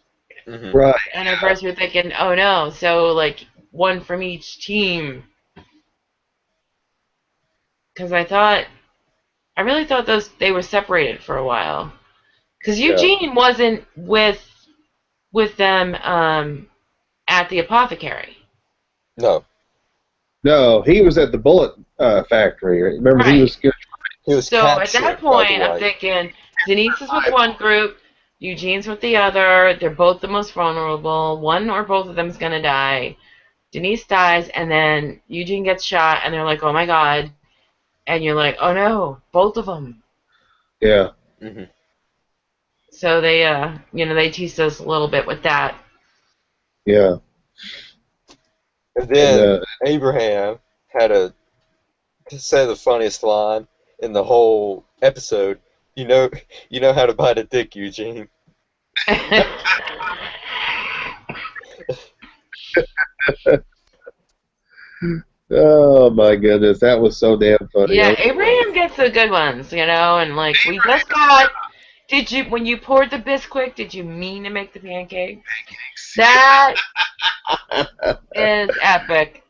Mm-hmm. Right. And at first we were thinking, oh no, so like one from each team. Because I really thought they were separated for a while. Because Eugene wasn't with them at the apothecary. No. No, he was at the bullet factory. Remember, right. he was so at that point, I'm thinking Denise is with one group, Eugene's with the other. They're both the most vulnerable. One or both of them is going to die. Denise dies, and then Eugene gets shot, and they're like, oh my God. And you're like, oh no, both of them. Yeah. Mm-hmm. So they, they teased us a little bit with that. Yeah. And then Abraham had to say the funniest line in the whole episode. You know how to bite a dick, Eugene. Oh my goodness, that was so damn funny. Yeah, Abraham gets the good ones, and like we just got. When you poured the Bisquick, did you mean to make the pancakes? That is epic.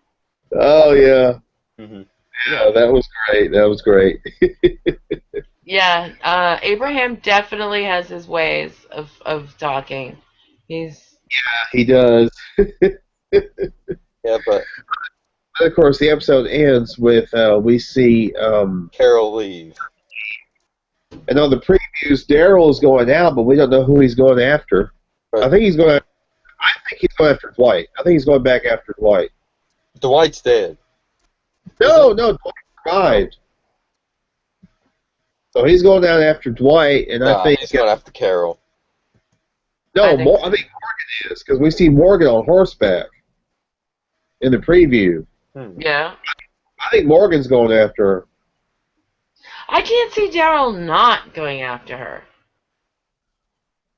Oh yeah. Mm-hmm. Yeah, that was great. That was great. Yeah, Abraham definitely has his ways of talking. Yeah, he does. Yeah, but of course the episode ends with we see Carol leave. And on the previews, Daryl is going out, but we don't know who he's going after. Right. I think he's going after Dwight. I think he's going back after Dwight. Dwight's dead. No, Dwight survived. So he's going down after Dwight, and I think he's going after Carol. No, I think Morgan is, because we see Morgan on horseback in the preview. Yeah. I think Morgan's going after her. I can't see Daryl not going after her.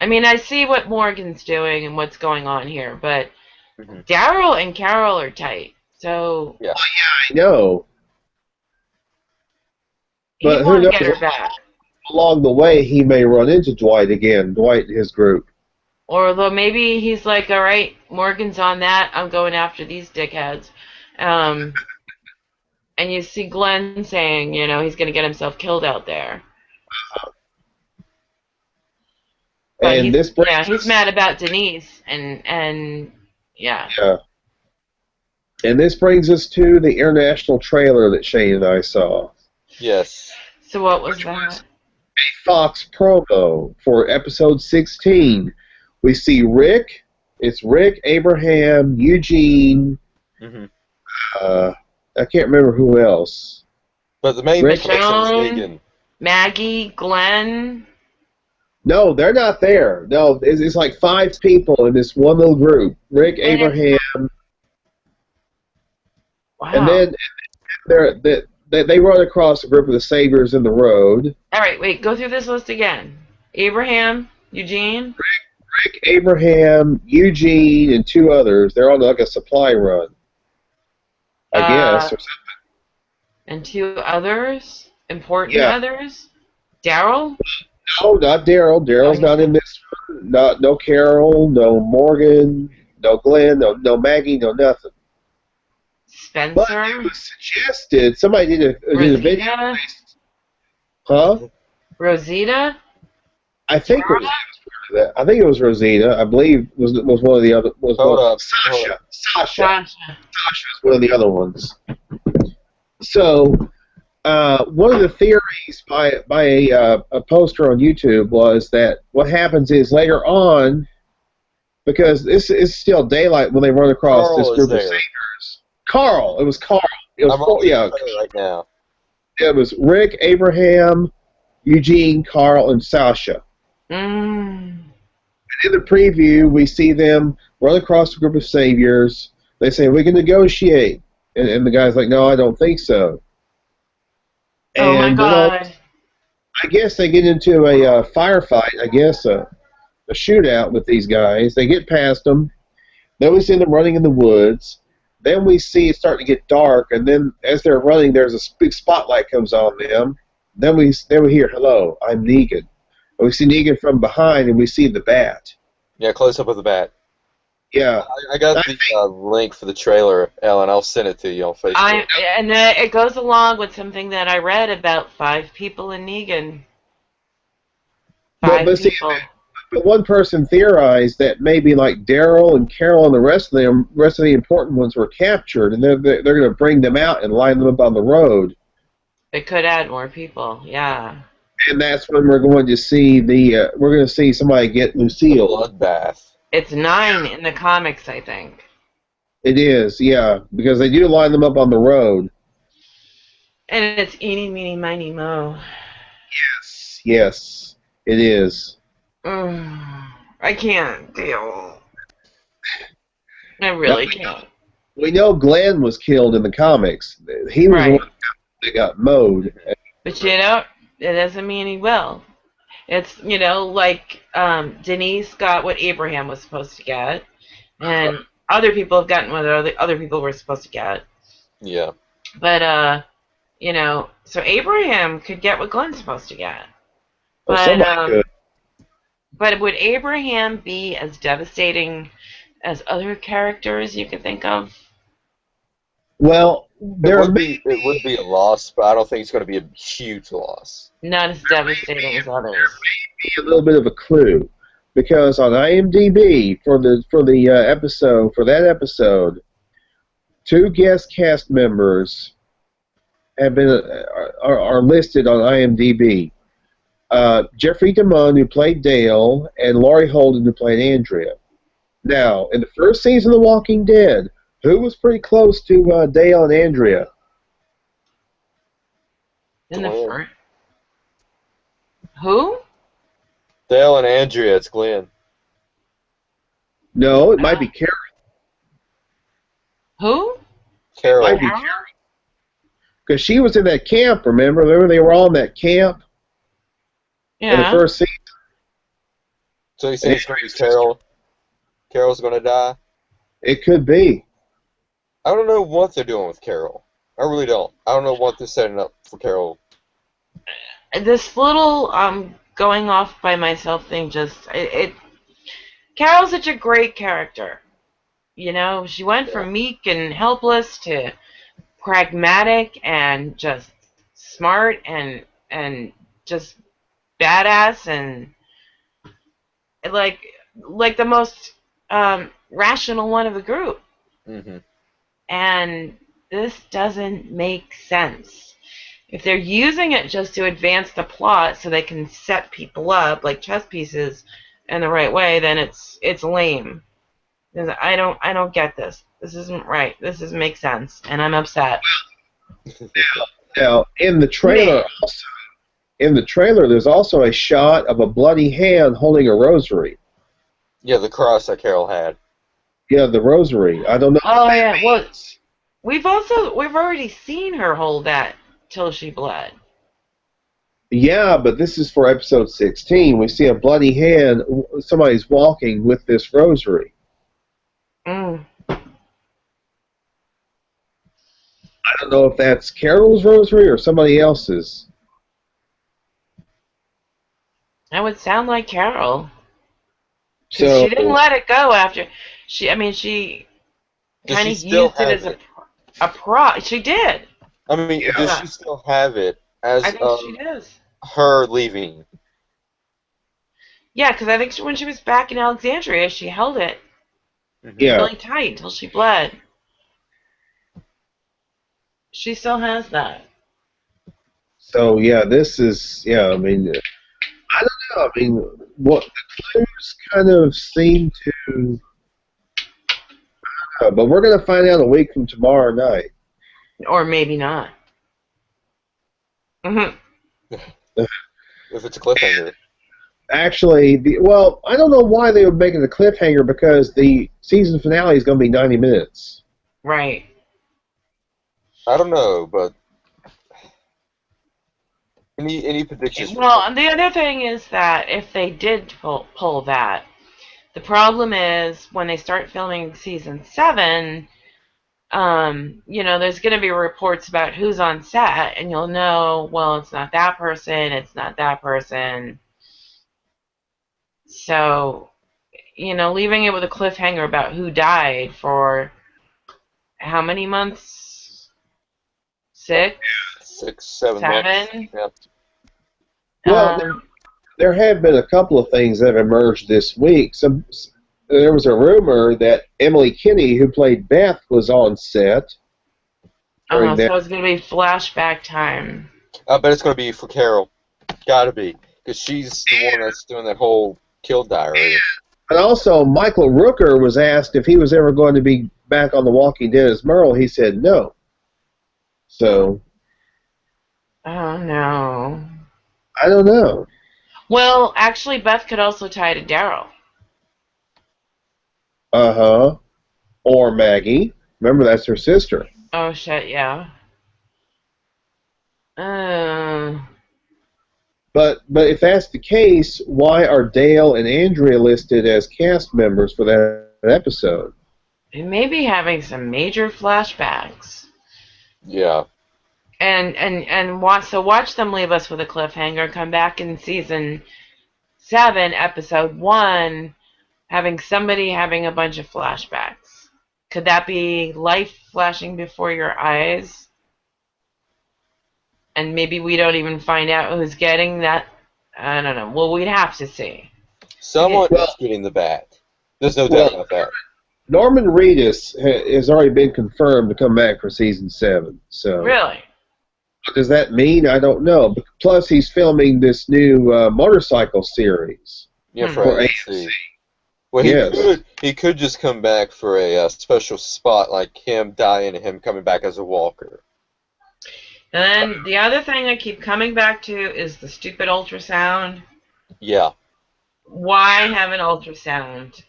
I mean, I see what Morgan's doing and what's going on here, but Daryl and Carol are tight. So yeah, I know. But who knows? Get her back. Along the way, he may run into Dwight again. Dwight and his group. Or though maybe he's like, all right, Morgan's on that. I'm going after these dickheads. And you see Glenn saying, he's going to get himself killed out there. But and he's mad about Denise, and yeah. Yeah. And this brings us to the international trailer that Shane and I saw. Yes. So what was that? A Fox promo for episode 16. We see Rick. It's Rick, Abraham, Eugene. I can't remember who else. But the main person is Negan. Maggie, Glenn. No, they're not there. No, it's like 5 people in this one little group. Rick, Abraham. Wow. And then they run across a group of the Saviors in the road. All right, wait, go through this list again. Abraham, Eugene. Rick, Abraham, Eugene, and 2 others. They're on like a supply run. I guess, or something. And 2 others? Important others? Daryl? No, not Daryl. Daryl's not in this one. No Carol, no Morgan, no Glenn, no Maggie, no nothing. Spencer? But it was suggested, somebody did a video. Huh? Rosita? I think Rosita was part of that. I think it was Rosita. I believe was one of the other. Sasha. Sasha was one of the other ones. So, one of the theories by a poster on YouTube was that what happens is later on, because this is still daylight when they run across this group of saviors. Carl, it was Carl. It was right now. It was Rick, Abraham, Eugene, Carl, and Sasha. And in the preview, we see them run across a group of saviors. They say, we can negotiate. And the guy's like, no, I don't think so. Oh, my God. I guess they get into a firefight, I guess, a shootout with these guys. They get past them. Then we see them running in the woods. Then we see it starting to get dark. And then as they're running, there's a big spotlight comes on them. Then we hear, hello, I'm Negan. And we see Negan from behind, and we see the bat. Yeah, close up of the bat. Yeah. I got the link for the trailer, Ellen. I'll send it to you on Facebook. And it goes along with something that I read about 5 people in Negan. 5 people. But one person theorized that maybe like Daryl and Carol and the rest of the important ones were captured, and they're going to bring them out and line them up on the road. It could add more people, yeah. And that's when we're going to see somebody get Lucille. Bloodbath. It's 9 in the comics, I think. It is, yeah, because they do line them up on the road. And it's eeny, meeny, miny, mo. Yes, it is. I can't deal. I really can't. We know Glenn was killed in the comics. He was the one that got mowed. But it doesn't mean he will. It's, like Denise got what Abraham was supposed to get, and other people have gotten what other people were supposed to get. Yeah. But, so Abraham could get what Glenn's supposed to get. But would Abraham be as devastating as other characters you could think of? Well, it would be a loss, but I don't think it's going to be a huge loss. Not as devastating as others. There may be a little bit of a clue, because on IMDb for that episode, 2 guest cast members have been are listed on IMDb. Jeffrey DeMunn, who played Dale, and Laurie Holden, who played Andrea. Now, in the first season of The Walking Dead, who was pretty close to Dale and Andrea? In the first? Who? Dale and Andrea, it's Glenn. No, it might be Carol. Who? Carol. It might be Carol. Because she was in that camp, remember? They were all in that camp? Yeah. In the first season. So you say it's going to be Carol? Carol's going to die? It could be. I don't know what they're doing with Carol. I really don't. I don't know what they're setting up for Carol. This little going off by myself thing Carol's such a great character. She went from meek and helpless to pragmatic and just smart and just badass and like the most rational one of the group. Mm-hmm. And this doesn't make sense. If they're using it just to advance the plot so they can set people up like chess pieces in the right way, then it's lame. I don't get this. This isn't right. This doesn't make sense, and I'm upset. Now, in the trailer, there's also a shot of a bloody hand holding a rosary. Yeah, the cross that Carol had. Yeah, the rosary. I don't know. Oh yeah. Well, we've already seen her hold that till she bled. Yeah, but this is for episode 16. We see a bloody hand. Somebody's walking with this rosary. I don't know if that's Carol's rosary or somebody else's. That would sound like Carol. So she didn't let it go after she kind of used it as a prop. She did. I mean, does she still have it as I think she does. Her leaving? Yeah, because I think when she was back in Alexandria, she held it really tight until she bled. She still has that. So yeah, this is I mean, I don't know. I mean, what the clues kind of seem to, but we're going to find out a week from tomorrow night. Or maybe not. If it's a cliffhanger. Actually, I don't know why they would make it a cliffhanger because the season finale is going to be 90 minutes. Right. I don't know, but any predictions? Well, and the other thing is that if they did pull that, the problem is when they start filming season 7, there's going to be reports about who's on set, and you'll know, well, it's not that person, it's not that person. So, leaving it with a cliffhanger about who died for how many months? 6? 6, 7 months. Yep. Well, there have been a couple of things that have emerged this week. There was a rumor that Emily Kinney, who played Beth, was on set. So it's going to be flashback time. I bet it's going to be for Carol. Gotta be. Because she's the one that's doing that whole kill diary. And also, Michael Rooker was asked if he was ever going to be back on The Walking Dead as Merle. He said no. So. Oh, no. I don't know. Well, actually, Beth could also tie to Daryl. Uh-huh. Or Maggie. Remember, that's her sister. Oh, shit, yeah. But if that's the case, why are Dale and Andrea listed as cast members for that episode? They may be having some major flashbacks. Yeah. And watch them leave us with a cliffhanger. Come back in season 7, episode 1, having somebody having a bunch of flashbacks. Could that be life flashing before your eyes? And maybe we don't even find out who's getting that. I don't know. Well, we'd have to see. Someone is getting the bat. There's no doubt about that. Norman Reedus has already been confirmed to come back for season 7. So really, what does that mean? I don't know. Plus, he's filming this new motorcycle series. Yeah, for AMC. Well, he could just come back for a special spot, like him dying and him coming back as a walker. And then the other thing I keep coming back to is the stupid ultrasound. Yeah. Why have an ultrasound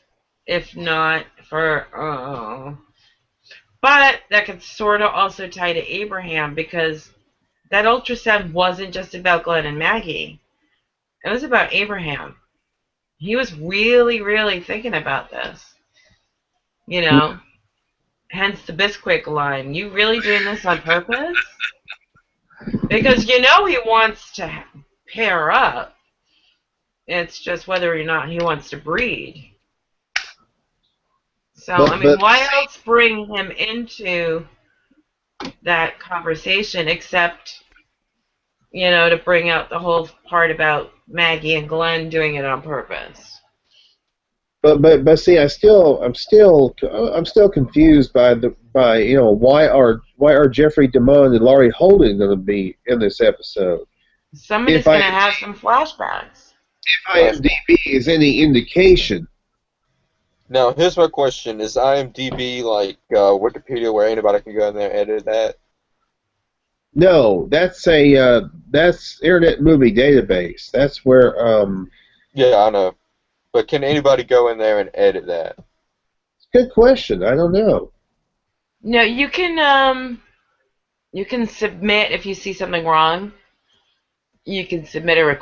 if not for... But that could sort of also tie to Abraham, because that ultrasound wasn't just about Glenn and Maggie. It was about Abraham. He was really, really thinking about this. Hence the Bisquick line. You really doing this on purpose? Because he wants to pair up. It's just whether or not he wants to breed. So, why else bring him into that conversation except, to bring out the whole part about Maggie and Glenn doing it on purpose? But see, I'm still confused by why are Jeffrey DeMond and Laurie Holden going to be in this episode? Somebody's going to have some flashbacks. If IMDb is any indication. Now, here's my question: is IMDb like Wikipedia, where anybody can go in there and edit that? No, that's Internet Movie Database. That's where. Yeah, I know. But can anybody go in there and edit that? Good question. I don't know. No, you can submit if you see something wrong. You can submit a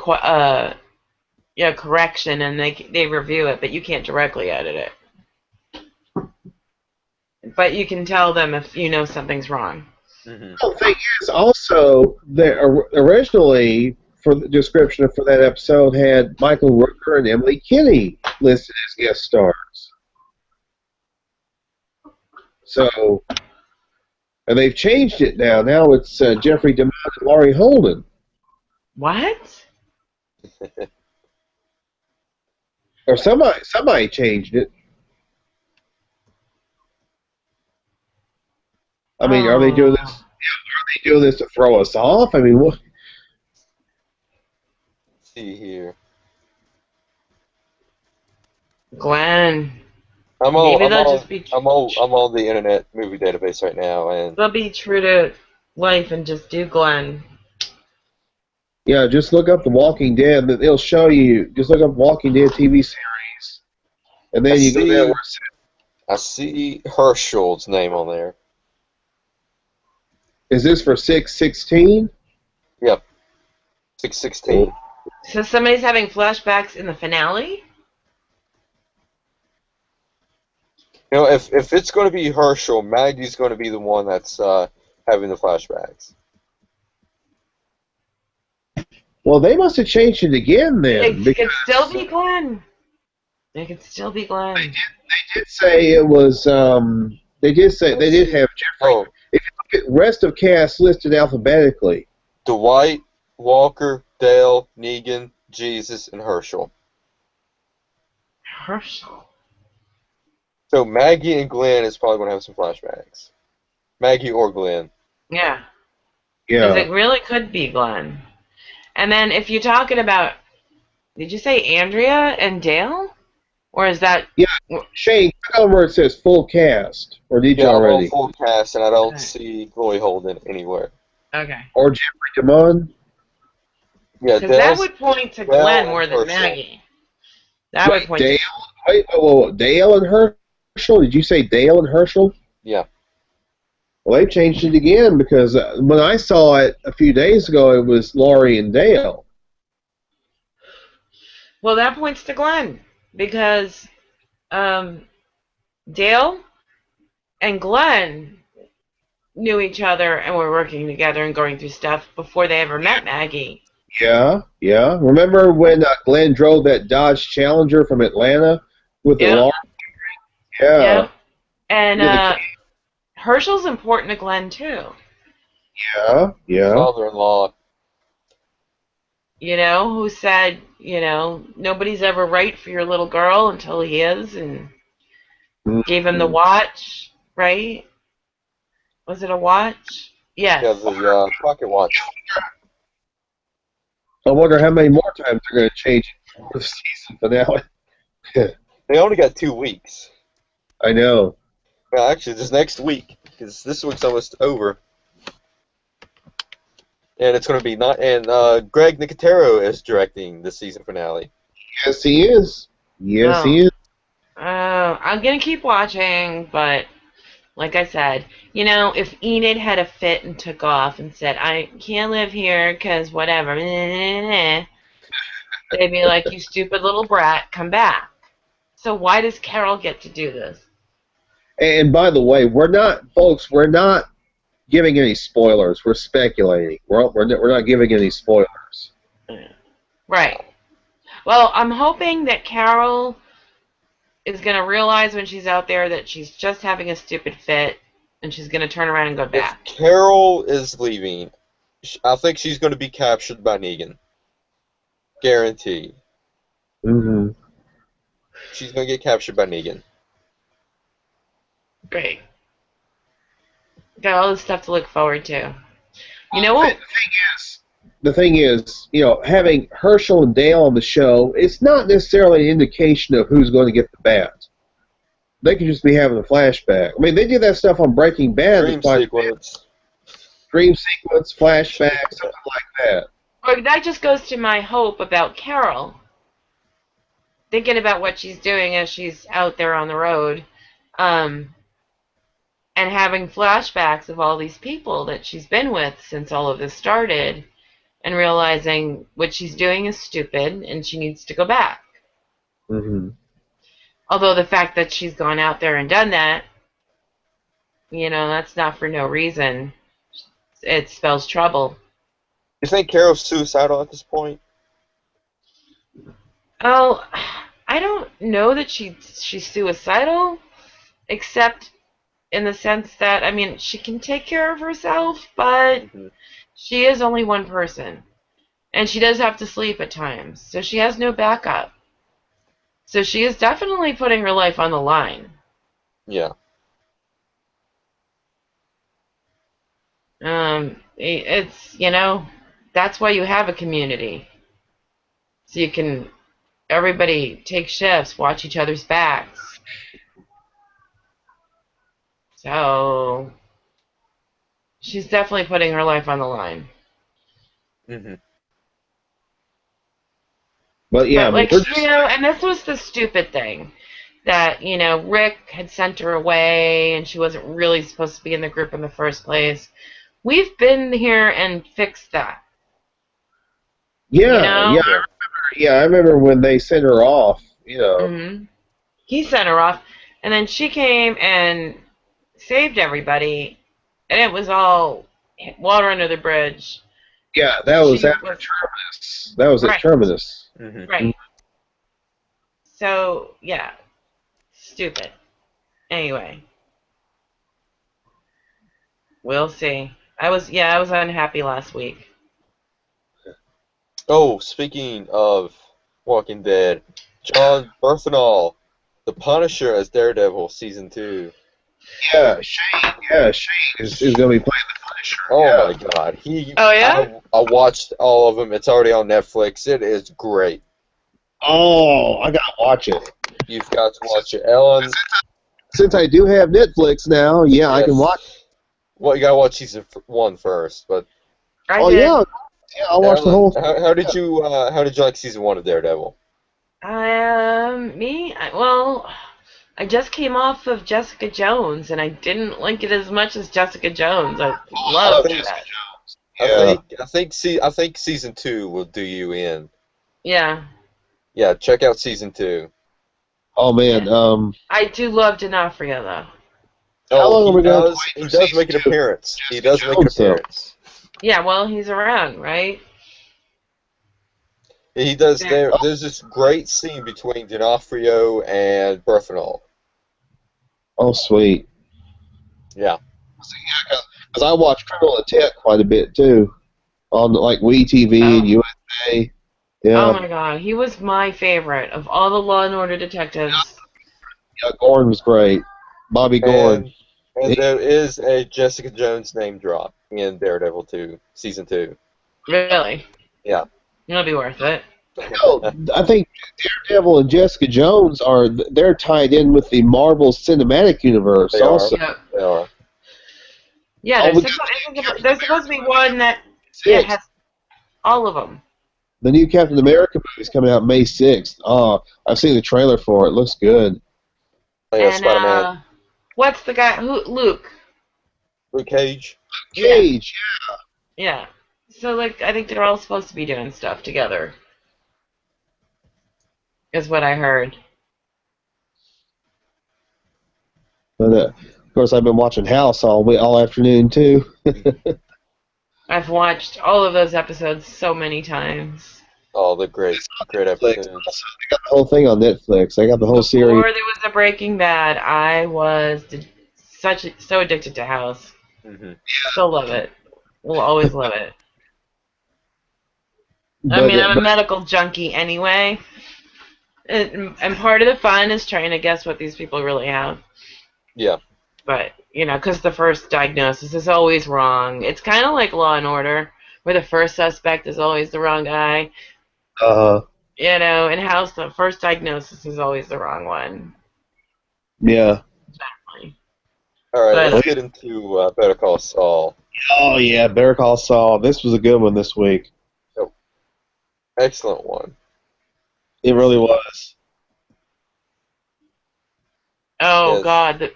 correction, and they review it, but you can't directly edit it. But you can tell them if something's wrong. Mm-hmm. The thing is, also, originally, for the description for that episode, had Michael Rooker and Emily Kinney listed as guest stars. So, and they've changed it now. Now it's Jeffrey DeMond and Laurie Holden. What? Or somebody changed it. I mean, are they doing this? Are they doing this to throw us off? I mean, what? Glenn. I'm Maybe they'll just be. I'm on the internet movie database right now, and they'll be true to life and just do Glenn. Yeah, just look up The Walking Dead. It'll show you. Just look up Walking Dead TV series, and then you go there where it says. I see Herschel's name on there. Is this for 6/16? Yep, 6/16. So somebody's having flashbacks in the finale? You know, if it's going to be Herschel, Maggie's going to be the one that's having the flashbacks. Well, they must have changed it again then. It could still be Glenn. It could still be Glenn. They did say it was. They did have Jeffrey. Oh. If you look at rest of cast listed alphabetically. Dwight, Walker, Dale, Negan, Jesus, and Herschel. Herschel. So Maggie and Glenn is probably going to have some flashbacks. Maggie or Glenn. Yeah. Yeah. Because it really could be Glenn. And then if you're talking about, did you say Andrea and Dale? Or is that... Yeah, Shane, click on where it says full cast. Or did you already? Yeah, full cast, and I don't see Roy Holden anywhere. Okay. Or Jeffrey DeMond? Yeah, because that would point to Glenn more than Maggie. That would point Dale? to... Wait, Dale and Herschel? Did you say Dale and Herschel? Yeah. Well, they changed it again because when I saw it a few days ago, it was Laurie and Dale. Well, that points to Glenn because Dale and Glenn knew each other and were working together and going through stuff before they ever met Maggie. Yeah. Remember when Glenn drove that Dodge Challenger from Atlanta with the Laurie? Yeah. And Herschel's important to Glenn, too. Yeah. Father-in-law. You know, who said, nobody's ever right for your little girl until he is, and gave him the watch, right? Was it a watch? Yes. Yeah, the pocket watch. I wonder how many more times they're going to change it for the season finale. They only got 2 weeks. I know. Well, actually, this next week, because this week's almost over. And it's going to be Greg Nicotero is directing the season finale. Yes, he is. He is. I'm going to keep watching, but like I said, if Enid had a fit and took off and said, I can't live here because whatever, they'd be like, you stupid little brat, come back. So why does Carol get to do this? And by the way, we're not giving any spoilers. We're speculating. We're not giving any spoilers. Right. Well, I'm hoping that Carol is going to realize when she's out there that she's just having a stupid fit, and she's going to turn around and go back. If Carol is leaving, I think she's going to be captured by Negan. Guaranteed. Mm-hmm. She's going to get captured by Negan. Great. Got all this stuff to look forward to. You know what? The thing is, having Herschel and Dale on the show, it's not necessarily an indication of who's going to get the bat. They could just be having a flashback. I mean, they did that stuff on Breaking Bad. Dream sequence, flashback, something like that. Well, that just goes to my hope about Carol. Thinking about what she's doing as she's out there on the road. And having flashbacks of all these people that she's been with since all of this started, and realizing what she's doing is stupid and she needs to go back. Mm-hmm. Although the fact that she's gone out there and done that, that's not for no reason. It spells trouble. You think Carol's suicidal at this point? Oh, I don't know that she's suicidal, except in the sense that, she can take care of herself, but she is only one person. And she does have to sleep at times, so she has no backup. So she is definitely putting her life on the line. Yeah. It's, that's why you have a community. So you can everybody take shifts, watch each other's backs. So she's definitely putting her life on the line. Mm-hmm. But yeah, But and this was the stupid thing that, Rick had sent her away and she wasn't really supposed to be in the group in the first place. We've been here and fixed that. Yeah, I remember when they sent her off, Mm-hmm. He sent her off, and then she came and saved everybody, and it was all water under the bridge. Yeah, that was after Terminus. That was at Terminus. Mm-hmm. Right. So, yeah. Stupid. Anyway. We'll see. I was unhappy last week. Oh, speaking of Walking Dead, John Bernthal, The Punisher as Daredevil, Season 2. Yeah, Shane is going to be playing The Punisher. Oh my God. Oh, yeah? I watched all of them. It's already on Netflix. It is great. Oh, I got to watch it. You've got to watch it. Ellen. Since I do have Netflix now, yes. I can watch it. Well, you got to watch Season 1 first. But I did. Yeah, I'll watch the whole thing. How did you like Season 1 of Daredevil? I just came off of Jessica Jones, and I didn't like it as much as Jessica Jones. I love Jessica Jones. Yeah. I think Season 2 will do you in. Yeah. Yeah, check out Season 2. Oh man, yeah. I do love D'Onofrio though. How long are we going to wait? He does make an appearance. He does make an appearance. Yeah, well, he's around, right? He does. There's this great scene between D'Onofrio and Bernthal. Oh, sweet. Yeah. Because I watch Criminal Intent quite a bit too, on like WeTV and USA. Yeah. Oh my God, he was my favorite of all the Law and Order detectives. Yeah, Gordon was great. Bobby Gordon. And there is a Jessica Jones name drop in Daredevil 2, Season 2. Really? Yeah. It'll be worth it. I think Daredevil and Jessica Jones they're tied in with the Marvel Cinematic Universe also. They are. Yeah, there's supposed to be one that has all of them. The new Captain America movie is coming out May 6th. Oh, I've seen the trailer for it. It looks good. Oh, yeah, Spider-Man. What's the guy? Luke. Luke Cage. Cage, yeah. Yeah. So, I think they're all supposed to be doing stuff together. Is what I heard. But, of course, I've been watching House all afternoon, too. I've watched all of those episodes so many times. Oh, the great episodes. I got the whole thing on Netflix. I got the whole series. Before there was a Breaking Bad, I was so addicted to House. Mm-hmm. Still love it. Will always love it. I'm a medical junkie anyway. And part of the fun is trying to guess what these people really have. Yeah. But, because the first diagnosis is always wrong. It's kind of like Law and Order, where the first suspect is always the wrong guy. In House, the first diagnosis is always the wrong one. Yeah. Exactly. All right, let's get into Better Call Saul. Oh, yeah, Better Call Saul. This was a good one this week. Oh, excellent one. It really was. Oh, yes. God,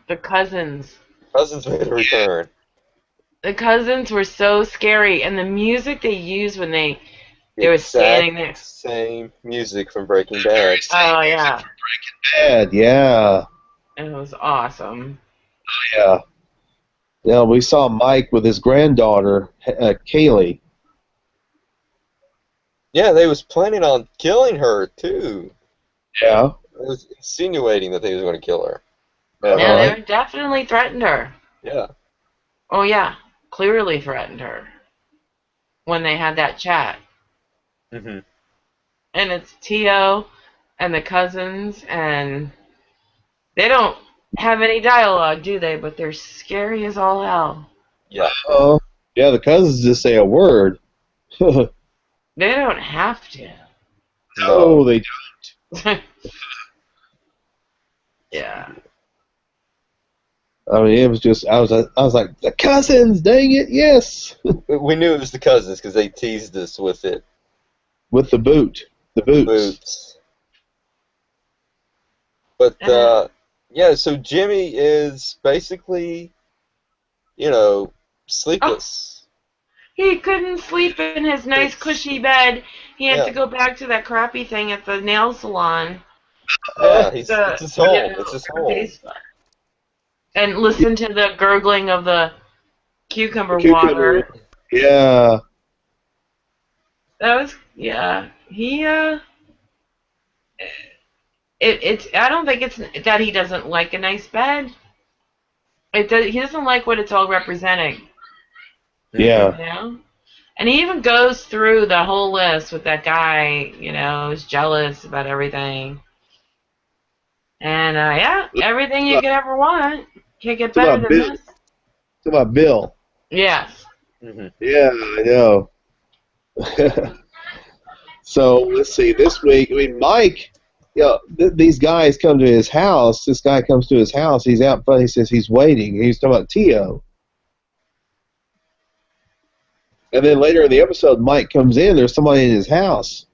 the cousins. Cousins made a return. The cousins were so scary, and the music they used when they were standing there. Same music from Breaking Bad. Oh, yeah. Breaking Bad, yeah. It was awesome. Oh, yeah. Yeah, we saw Mike with his granddaughter, Kaylee. Yeah, they was planning on killing her, too. Yeah. It was insinuating that they was going to kill her. Yeah, they definitely threatened her. Yeah. Oh, yeah. Clearly threatened her. When they had that chat. Mm-hmm. And it's Tio and the cousins, and they don't have any dialogue, do they? But they're scary as all hell. Yeah. Yeah, the cousins just say a word. They don't have to. No, they don't. Yeah. I mean, it was just I was like, the cousins, dang it, yes. We knew it was the cousins because they teased us with it. With the boots. But yeah, so Jimmy is basically, sleepless. He couldn't sleep in his nice cushy bed. He had to go back to that crappy thing at the nail salon. Yeah, it's his home. It's his home. And listen to the gurgling of the cucumber water. Yeah. That was He it's I don't think it's that he doesn't like a nice bed. He doesn't like what it's all representing. Yeah. You know? And he even goes through the whole list with that guy, who's jealous about everything. And everything you could ever want. Can't get better than this. It's about Bill. Yes. Mm-hmm. Yeah, I know. So let's see. This week, I mean, Mike. These guys come to his house. This guy comes to his house. He's out front. He says he's waiting. He's talking about Tio. And then later in the episode, Mike comes in. There's somebody in his house.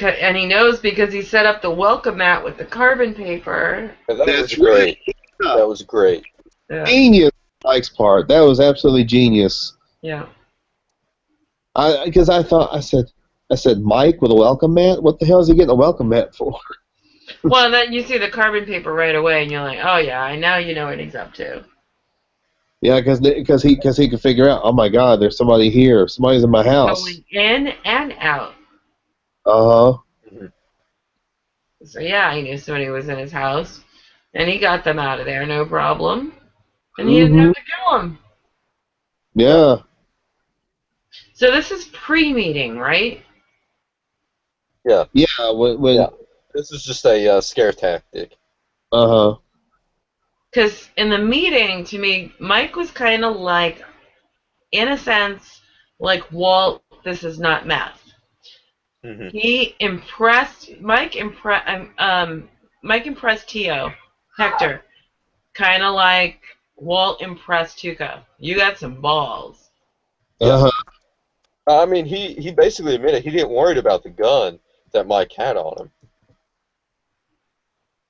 And he knows because he set up the welcome mat with the carbon paper. That's great. Right. That was great. Yeah. Genius, Mike's part. That was absolutely genius. Yeah. Because I said, Mike with a welcome mat? What the hell is he getting a welcome mat for? Well, then you see the carbon paper right away, and you're like, oh, yeah, now you know what he's up to. Yeah, because he could figure out, oh, my God, there's somebody here. Somebody's in my house. Going in and out. Uh-huh. Mm-hmm. So, yeah, he knew somebody was in his house, and he got them out of there, no problem. And he didn't have to kill them. Yeah. So this is pre-meeting, right? Yeah. Yeah. When This is just a scare tactic. Uh-huh. Because in the meeting, to me, Mike was kind of like, in a sense, like, Walt, this is not meth. Mm-hmm. Mike impressed Tio, Hector, kind of like Walt impressed Tuco. You got some balls. Uh-huh. I mean, he basically admitted he didn't worry about the gun that Mike had on him.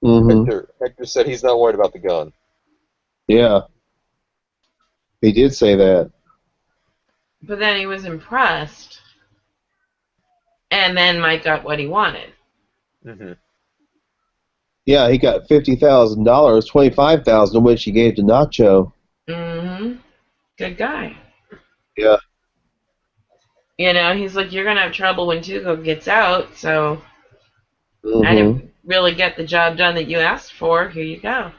Mm-hmm. Hector said he's not worried about the gun. Yeah. He did say that. But then he was impressed. And then Mike got what he wanted. Mm-hmm. Yeah, he got $50,000, $25,000 of which he gave to Nacho. Mm-hmm. Good guy. Yeah. He's like, you're going to have trouble when Tuco gets out, so I didn't really get the job done that you asked for. Here you go.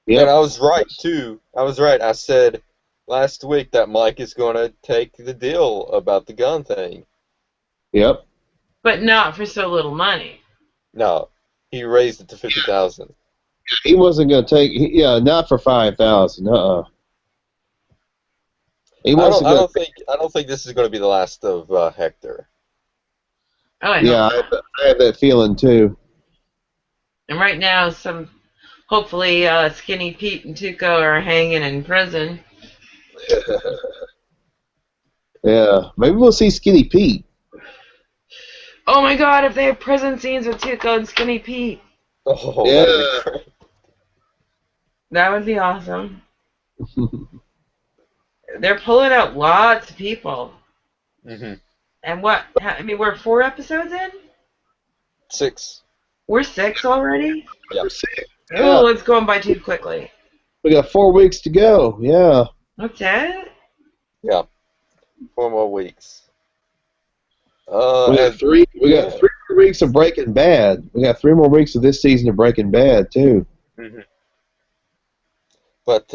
Yeah, and I was right, too. I said last week that Mike is going to take the deal about the gun thing. Yep. But not for so little money. No. He raised it to $50,000. He wasn't going to take... not for $5,000. He wasn't I don't think this is going to be the last of Hector. Oh, I have that feeling too. And right now, hopefully, Skinny Pete and Tuco are hanging in prison. Yeah, maybe we'll see Skinny Pete. Oh my God! If they have prison scenes with Tuco and Skinny Pete. Oh, yeah. That'd be great. That would be awesome. They're pulling out lots of people. Mm-hmm. And we're 4 episodes in? 6. We're 6 already? Yeah. We're 6. Oh, it's going by too quickly. We got 4 weeks to go. Yeah. That's it? Yeah. 4 more weeks. We got 3 more weeks of Breaking Bad. We got 3 more weeks of this season of Breaking Bad too. Mm-hmm. But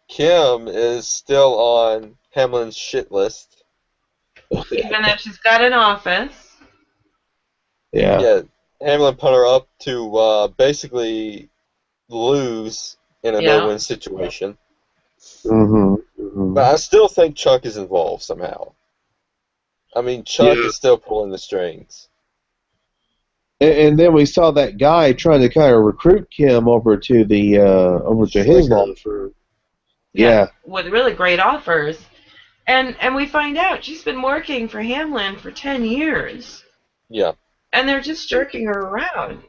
Kim is still on Hamlin's shit list. Even though she's got an office. Yeah. Yeah. Hamlin put her up to basically lose in a no-win situation. Mm-hmm. Mm-hmm. But I still think Chuck is involved somehow. I mean, Chuck is still pulling the strings. And then we saw that guy trying to kind of recruit Kim over to the his law firm. Yeah, with really great offers, and we find out she's been working for Hamlin for 10 years. Yeah, and they're just jerking her around.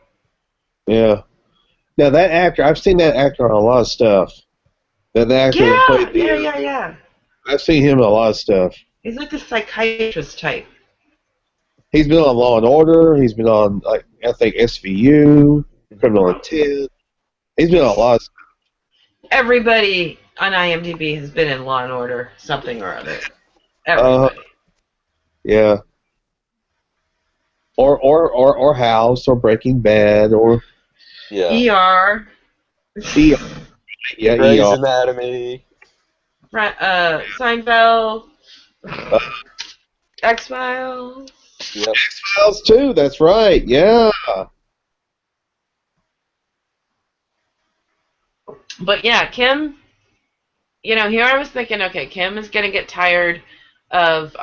Yeah. Now that actor, I've seen that actor on a lot of stuff. That actor that played yeah. I've seen him in a lot of stuff. He's like a psychiatrist type. He's been on Law and Order. He's been on, like, I think, SVU, Criminal Intent. He's been on a lot of stuff. Everybody on IMDb has been in Law and Order, something or other. Everybody. Yeah. Or House, or Breaking Bad, or ER. Yeah, Grey's Anatomy. Seinfeld. X-Files. Yep. X-Files too, that's right, yeah. But yeah, Kim, here I was thinking, okay, Kim is going to get tired of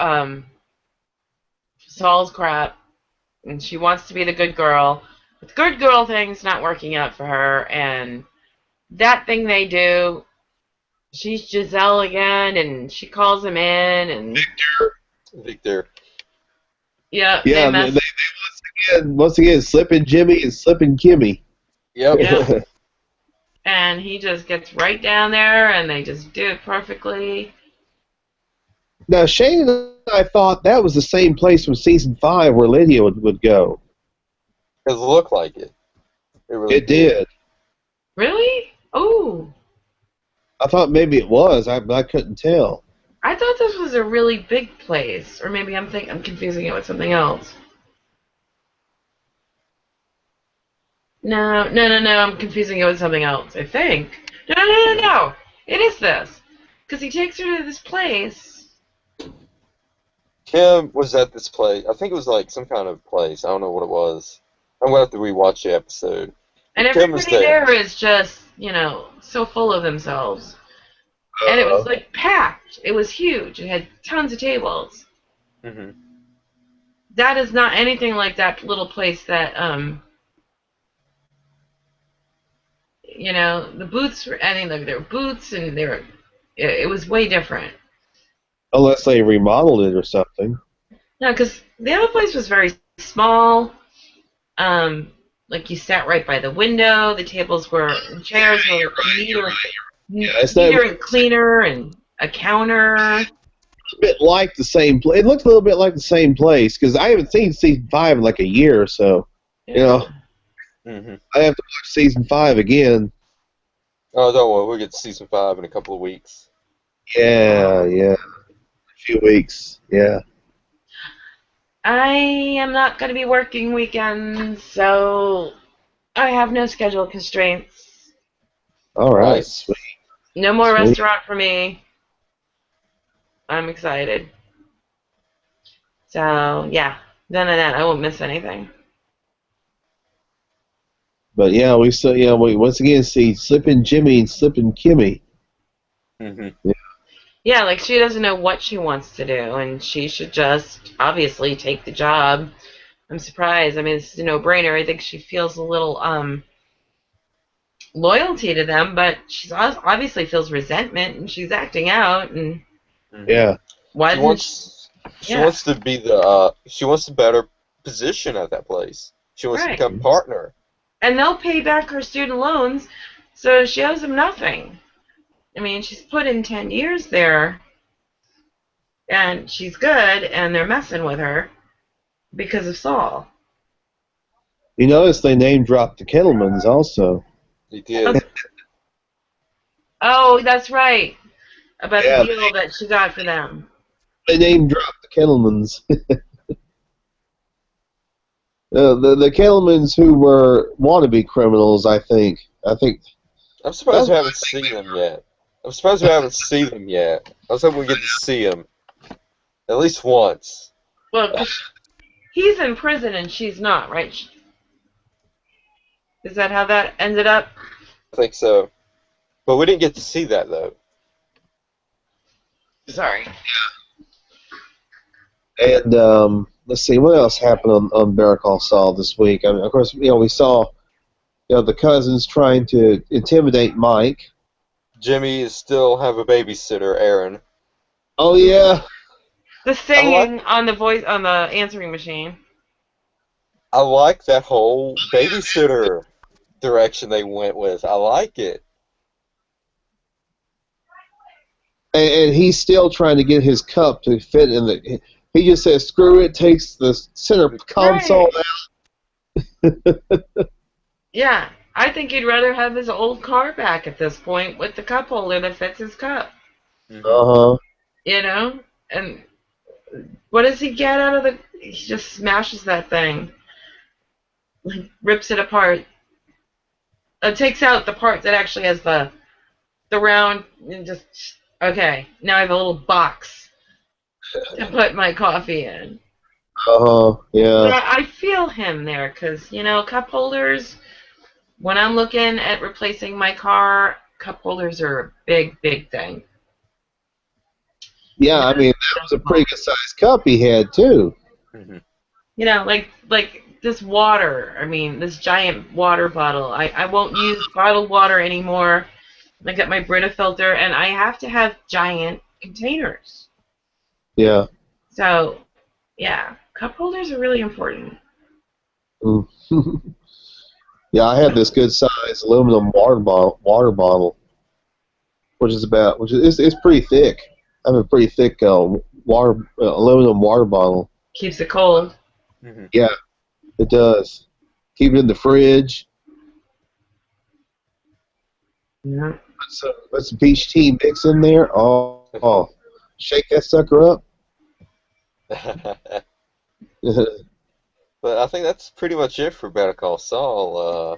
Saul's crap, and she wants to be the good girl. But the good girl thing's not working out for her, and that thing they do, she's Giselle again, and she calls him in, and Victor. Yeah, they once again slipping Jimmy and slipping Kimmy. Yep. Yeah. And he just gets right down there, and they just do it perfectly. Now, Shane and I thought that was the same place from season 5 where Lydia would go. It looked like it. It did. Really? Oh. I thought maybe it was. I couldn't tell. I thought this was a really big place, or maybe I'm confusing it with something else. No, I'm confusing it with something else, I think. No. It is this. Because he takes her to this place. Kim was at this place. I think it was like some kind of place. I don't know what it was. I'm going to have to rewatch the episode. And everybody there is just, so full of themselves. And it was like packed. It was huge. It had tons of tables. Mm-hmm. That is not anything like that little place that, the booths were, there were booths and it was way different. Unless they remodeled it or something. No, because the other place was very small. Like you sat right by the window. The tables and chairs were neater and cleaner, and a counter. A bit like the same place. It looked a little bit like the same place because I haven't seen season 5 in like a year or so. Mm-hmm. I have to watch season 5 again. Oh, don't worry. We'll get to season 5 in a couple of weeks. Yeah. A few weeks. Yeah. I am not going to be working weekends, so I have no schedule constraints. All right. Sweet. No more restaurant for me. I'm excited. So, yeah. None of that. I won't miss anything. But yeah, we once again see Slippin' Jimmy and Slippin' Kimmy. Mm-hmm. Yeah, like she doesn't know what she wants to do, and she should just obviously take the job. I'm surprised. I mean, it's a no-brainer. I think she feels a little loyalty to them, but she obviously feels resentment, and she's acting out. And yeah, she wants to be she wants a better position at that place. She wants to become partner. And they'll pay back her student loans, so she owes them nothing. I mean, she's put in 10 years there, and she's good, and they're messing with her because of Saul. You notice they name-dropped the Kettlemans also. They did. Oh, that's right. About the deal that she got for them. They name-dropped the Kettlemans. The Kettlemans who were wannabe criminals, I think. I'm surprised we haven't seen them yet. I was hoping we get to see him at least once. Well, he's in prison and she's not, right? Is that how that ended up? I think so. But we didn't get to see that, though. Sorry. And let's see, what else happened on Better Call Saul this week? I mean, of course, we saw the cousins trying to intimidate Mike. Jimmy still have a babysitter, Aaron. Oh yeah. The singing on the answering machine. I like that whole babysitter direction they went with. I like it. And he's still trying to get his cup to fit in the. He just says, "Screw it!" Takes the center console out. Yeah, I think he'd rather have his old car back at this point with the cup holder that fits his cup. Uh-huh. You know, and what does he get out of the? He just smashes that thing, like rips it apart. Takes out the part that actually has the round, and just okay. Now I have a little box to put my coffee in. Yeah. But I feel him there because cup holders. When I'm looking at replacing my car, cup holders are a big thing. Yeah, I mean that was a pretty good sized cup he had too. Like this water. I mean, this giant water bottle. I won't use bottled water anymore. I got my Brita filter, and I have to have giant containers. Yeah. So, yeah, cup holders are really important. Yeah, I have this good size aluminum water bottle, which is it's pretty thick. I have a pretty thick aluminum water bottle. Keeps it cold. Yeah, it does. Keep it in the fridge. Yeah. Put some peach tea mix in there. Oh, shake that sucker up. But I think that's pretty much it for Better Call Saul.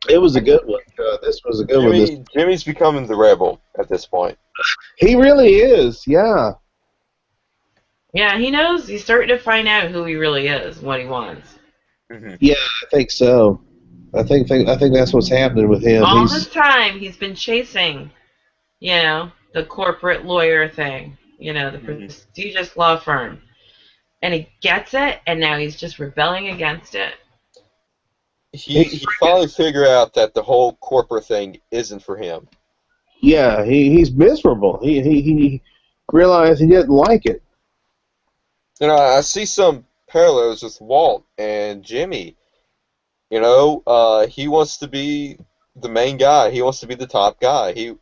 It was a good one. This was a good one. Jimmy's becoming the rebel at this point. He really is, yeah. Yeah, he knows. He's starting to find out who he really is, what he wants. Yeah, I think so. I think that's what's happening with him. All this time, he's been chasing, the corporate lawyer thing, the prestigious law firm. And he gets it, and now he's just rebelling against it. He finally figured out that the whole corporate thing isn't for him. Yeah, he's miserable. He realized he didn't like it. I see some parallels with Walt and Jimmy. He wants to be the main guy. He wants to be the top guy. He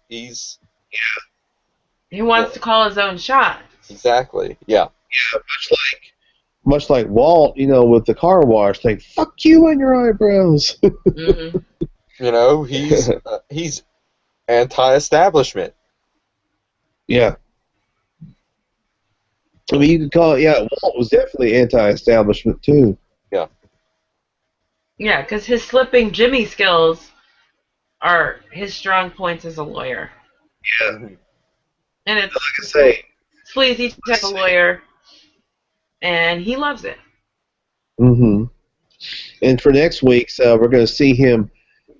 wants to call his own shots. Exactly. Yeah. Yeah, much like Walt, with the car wash thing. Fuck you and your eyebrows. He's anti-establishment. Yeah. I mean, you could call it. Yeah, Walt was definitely anti-establishment too. Yeah. Yeah, because his slipping Jimmy skills are his strong points as a lawyer. Yeah. And it's like I say, sleazy type of lawyer. And he loves it. And for next week's, we're going to see him.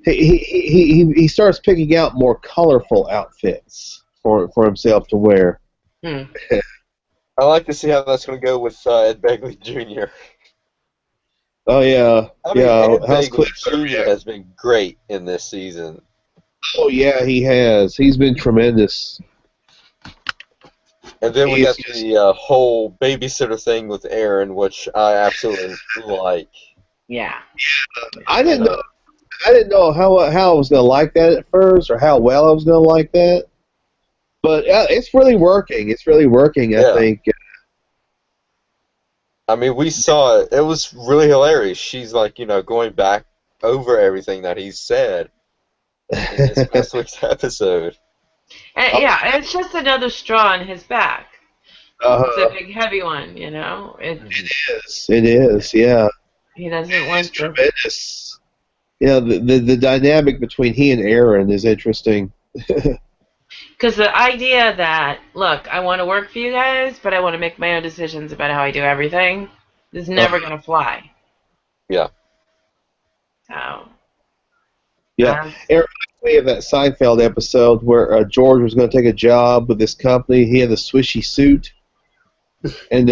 He starts picking out more colorful outfits for himself to wear. I like to see how that's going to go with Ed Begley Jr. Oh yeah, Ed Begley Jr. has been great in this season. Oh yeah, he has. He's been tremendous. And then we got the whole babysitter thing with Aaron, which I absolutely like. Yeah. I didn't know how I was going to like that at first, or how well I was going to like that. But it's really working. It's really working, I think. I mean, we saw it. It was really hilarious. She's like, going back over everything that he said in this past week's episode. And, yeah, it's just another straw in his back. It's a big, heavy one, It is, yeah. He doesn't want to. Tremendous. Yeah, the dynamic between he and Aaron is interesting. Because the idea that, look, I want to work for you guys, but I want to make my own decisions about how I do everything, is never going to fly. Yeah. So. Yeah. Aaron, we have that Seinfeld episode where George was going to take a job with this company. He had the swishy suit. and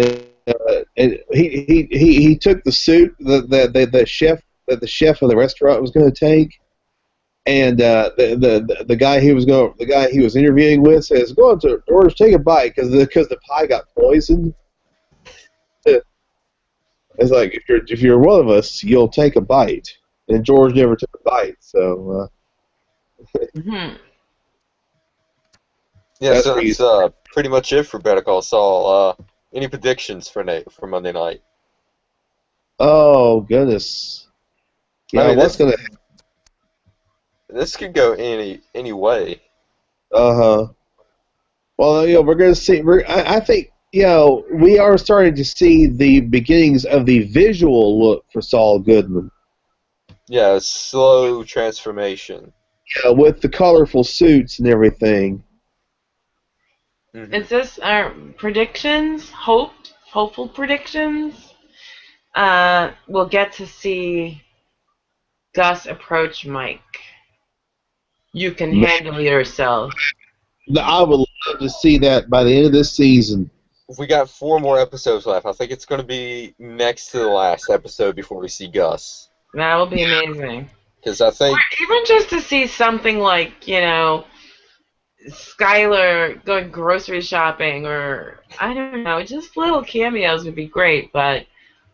he took the suit the chef of the restaurant was going to take, and the guy he was interviewing with says, "Go on to George, take a bite because the pie got poisoned." It's like if you're one of us, you'll take a bite, and George never took a bite, so. Mm-hmm. Yeah, so that's pretty much it for Better Call Saul. Any predictions for Monday night? Oh goodness! Yeah, I mean, what's gonna? This could go any way. Well, we're gonna see. I think we are starting to see the beginnings of the visual look for Saul Goodman. Yeah, slow transformation. Yeah, with the colorful suits and everything. Mm-hmm. Is this our predictions? Hopeful predictions? We'll get to see Gus approach Mike. You can handle yourself. I would love to see that by the end of this season. We got 4 more episodes left. I think it's going to be next to the last episode before we see Gus. That will be amazing. Because I think... Or even just to see something like, Skyler going grocery shopping, or I don't know, just little cameos would be great, but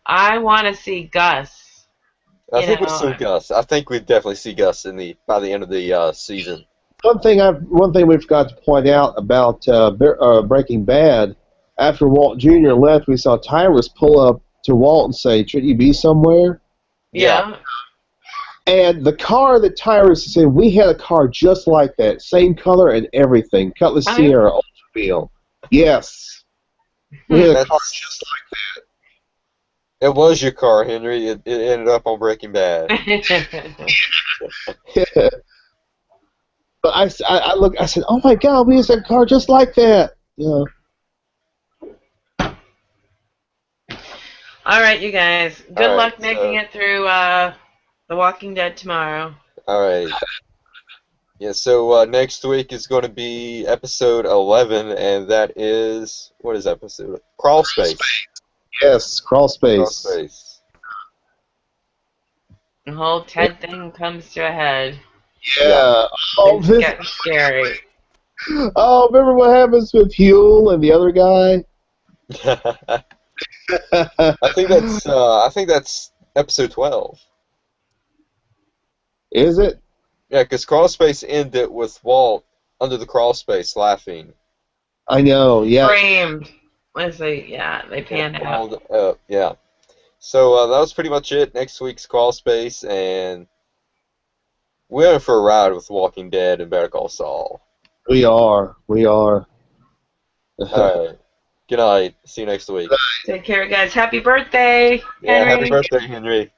I want to see Gus. I think we'll see Gus. I think we'd definitely see Gus by the end of the season. One thing we forgot to point out about Breaking Bad, after Walt Jr. left, we saw Tyrus pull up to Walt and say, "Should you be somewhere?" Yeah. And the car that Tyrus is in, we had a car just like that, same color and everything, Cutlass Sierra Oldsmobile. Yes, we had a car just like that. It was your car, Henry. It ended up on Breaking Bad. But I said, "Oh my God, we had a car just like that." Yeah. All right, you guys. Good luck making it through The Walking Dead tomorrow. All right. Yeah, so next week is going to be episode 11, and that is... What is episode? Crawl Space. Yes, Crawl Space. Crawl Space. The whole Ted thing comes to a head. Yeah. Oh, this getting scary. Oh, remember what happens with Huel and the other guy? I think that's episode 12. Is it? Yeah, because Crawl Space ended with Walt under the crawl space laughing. I know, yeah. Framed. Let's say, they panned out. Yeah. So that was pretty much it. Next week's Crawl Space, and we're in for a ride with Walking Dead and Better Call Saul. We are. All right. Good night. See you next week. Take care, guys. Happy birthday, Yeah, Henry. happy birthday, Henry.